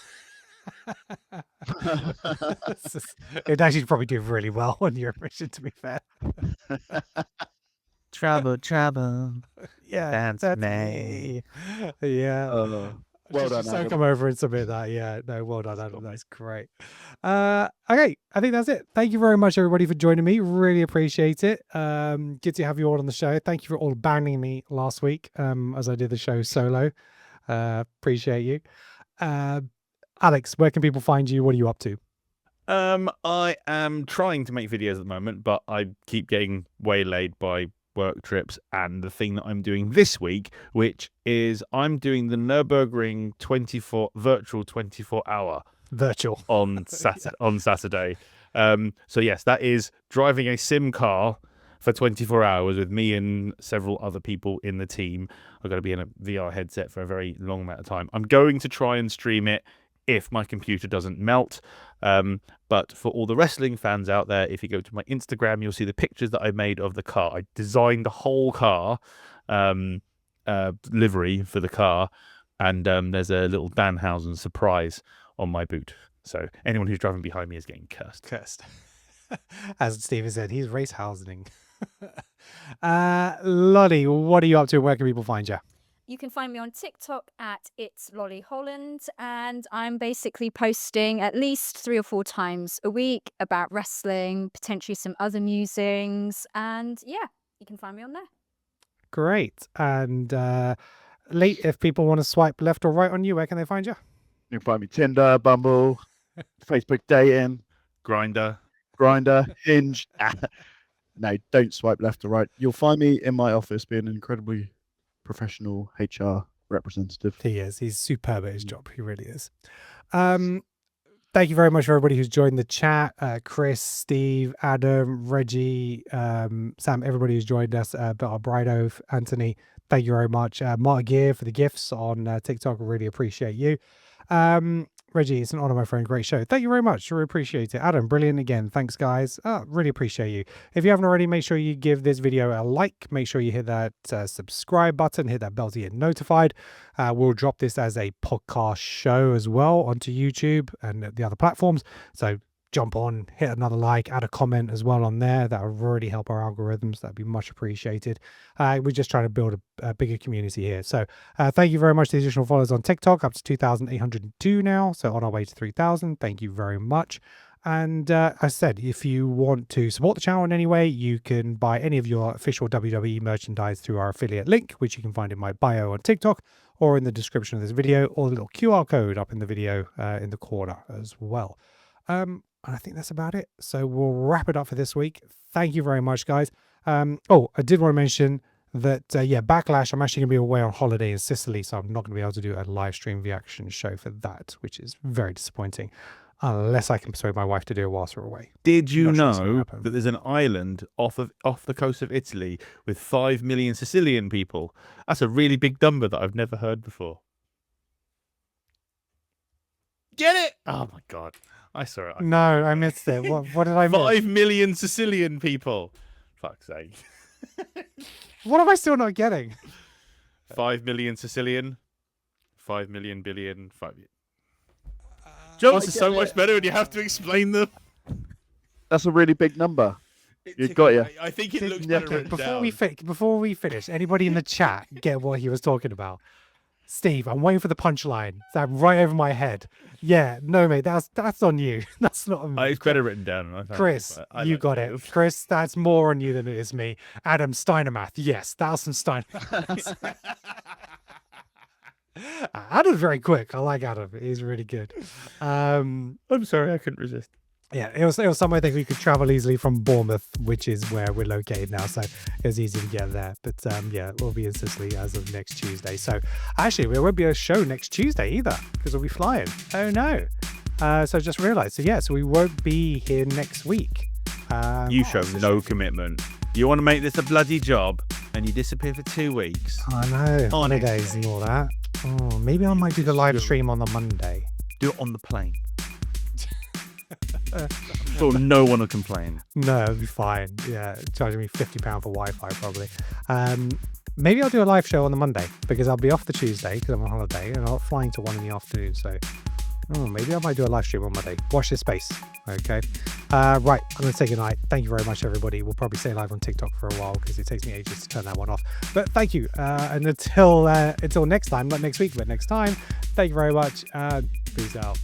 It'd actually probably do really well on Eurovision, to be fair. Trouble. Yeah, that's me. Yeah. Well done, Adam. Come over and submit that. Yeah, no, well done, Adam. That's great. Okay, I think that's it. Thank you very much, everybody, for joining me. Really appreciate it. Good to have you all on the show. Thank you for all banning me last week as I did the show solo. Appreciate you. Alex, where can people find you? What are you up to? I am trying to make videos at the moment, but I keep getting waylaid by work trips, and the thing that I'm doing this week, which is I'm doing the Nürburgring virtual 24-hour on Saturday. So yes, that is driving a sim car for 24 hours with me and several other people in the team. I've got to be in a VR headset for a very long amount of time. I'm going to try and stream it if my computer doesn't melt. But for all the wrestling fans out there, if you go to my Instagram, you'll see the pictures that I made of the car. I designed the whole car livery for the car, and there's a little Danhausen surprise on my boot. So anyone who's driving behind me is getting cursed. As Steven said, he's racehousening. Lolly, what are you up to? Where can people find you? You can find me on TikTok at It's Lolly Holland, and I'm basically posting at least 3 or 4 times a week about wrestling, potentially some other musings, and yeah, you can find me on there. Great. And if people want to swipe left or right on you, where can they find you? You can find me Tinder, Bumble, Facebook dating, Grinder, Hinge. No, don't swipe left or right. You'll find me in my office being an incredibly professional HR representative. He is. He's superb at his job. He really is. Thank you very much for everybody who's joined the chat. Chris, Steve, Adam, Reggie, Sam, everybody who's joined us. Brido, Anthony, thank you very much. Mark Gear for the gifts on TikTok. I really appreciate you. Reggie, it's an honor, my friend. Great show. Thank you very much. Really appreciate it. Adam, brilliant again. Thanks, guys. Really appreciate you. If you haven't already, make sure you give this video a like. Make sure you hit that subscribe button. Hit that bell to get notified. We'll drop this as a podcast show as well onto YouTube and the other platforms. So jump on, hit another like, add a comment as well on there. That would really help our algorithms. That'd be much appreciated. We're just trying to build a bigger community here. So thank you very much to the additional followers on TikTok, up to 2,802 now. So on our way to 3,000. Thank you very much. And as I said, if you want to support the channel in any way, you can buy any of your official WWE merchandise through our affiliate link, which you can find in my bio on TikTok or in the description of this video, or the little QR code up in the video in the corner as well. And I think that's about it. So we'll wrap it up for this week. Thank you very much, guys. I did want to mention that, Backlash, I'm actually going to be away on holiday in Sicily, so I'm not going to be able to do a live stream reaction show for that, which is very disappointing, unless I can persuade my wife to do it whilst we're away. Did you know that there's an island off the coast of Italy with 5 million Sicilian people? That's a really big number that I've never heard before. Get it? Oh, my God. I saw it. No, I missed it. What did I miss? 5 million Sicilian people. Fuck's sake. What am I still not getting? 5 million Sicilian. 5 million billion. 5. Jokes are so much better when you have to explain them. That's a really big number. You got you. I think it looks better written down. Before we finish, anybody in the chat get what he was talking about? Steve, I'm waiting for the punchline. That right over my head. Yeah, no, mate, that's on you. That's not on me. It's better written down. I found it, Chris, but I you like got it. it. Chris, that's more on you than it is me. Adam Steinermath, yes, that's some Steinermath. Adam's very quick. I like Adam. He's really good. I'm sorry, I couldn't resist. Yeah, it was somewhere that we could travel easily from Bournemouth, which is where we're located now, so it was easy to get there. But yeah, we'll be in Sicily as of next Tuesday. So actually, there won't be a show next Tuesday either because we'll be flying. Oh no! So I just realised. So yeah, so we won't be here next week. You show no commitment. You want to make this a bloody job, and you disappear for 2 weeks. I know, holidays and all that. Oh, maybe I might do the live stream on the Monday. Do it on the plane. So no one will complain. No, it'll be fine. Yeah, charging me £50 for Wi-Fi probably. Maybe I'll do a live show on the Monday because I'll be off the Tuesday because I'm on holiday and I'm flying to 1 in the afternoon. So maybe I might do a live stream on Monday. Watch this space. Okay. Right. I'm going to say goodnight. Thank you very much, everybody. We'll probably stay live on TikTok for a while because it takes me ages to turn that one off. But thank you. And until next time, not next week, but next time, thank you very much. Peace out.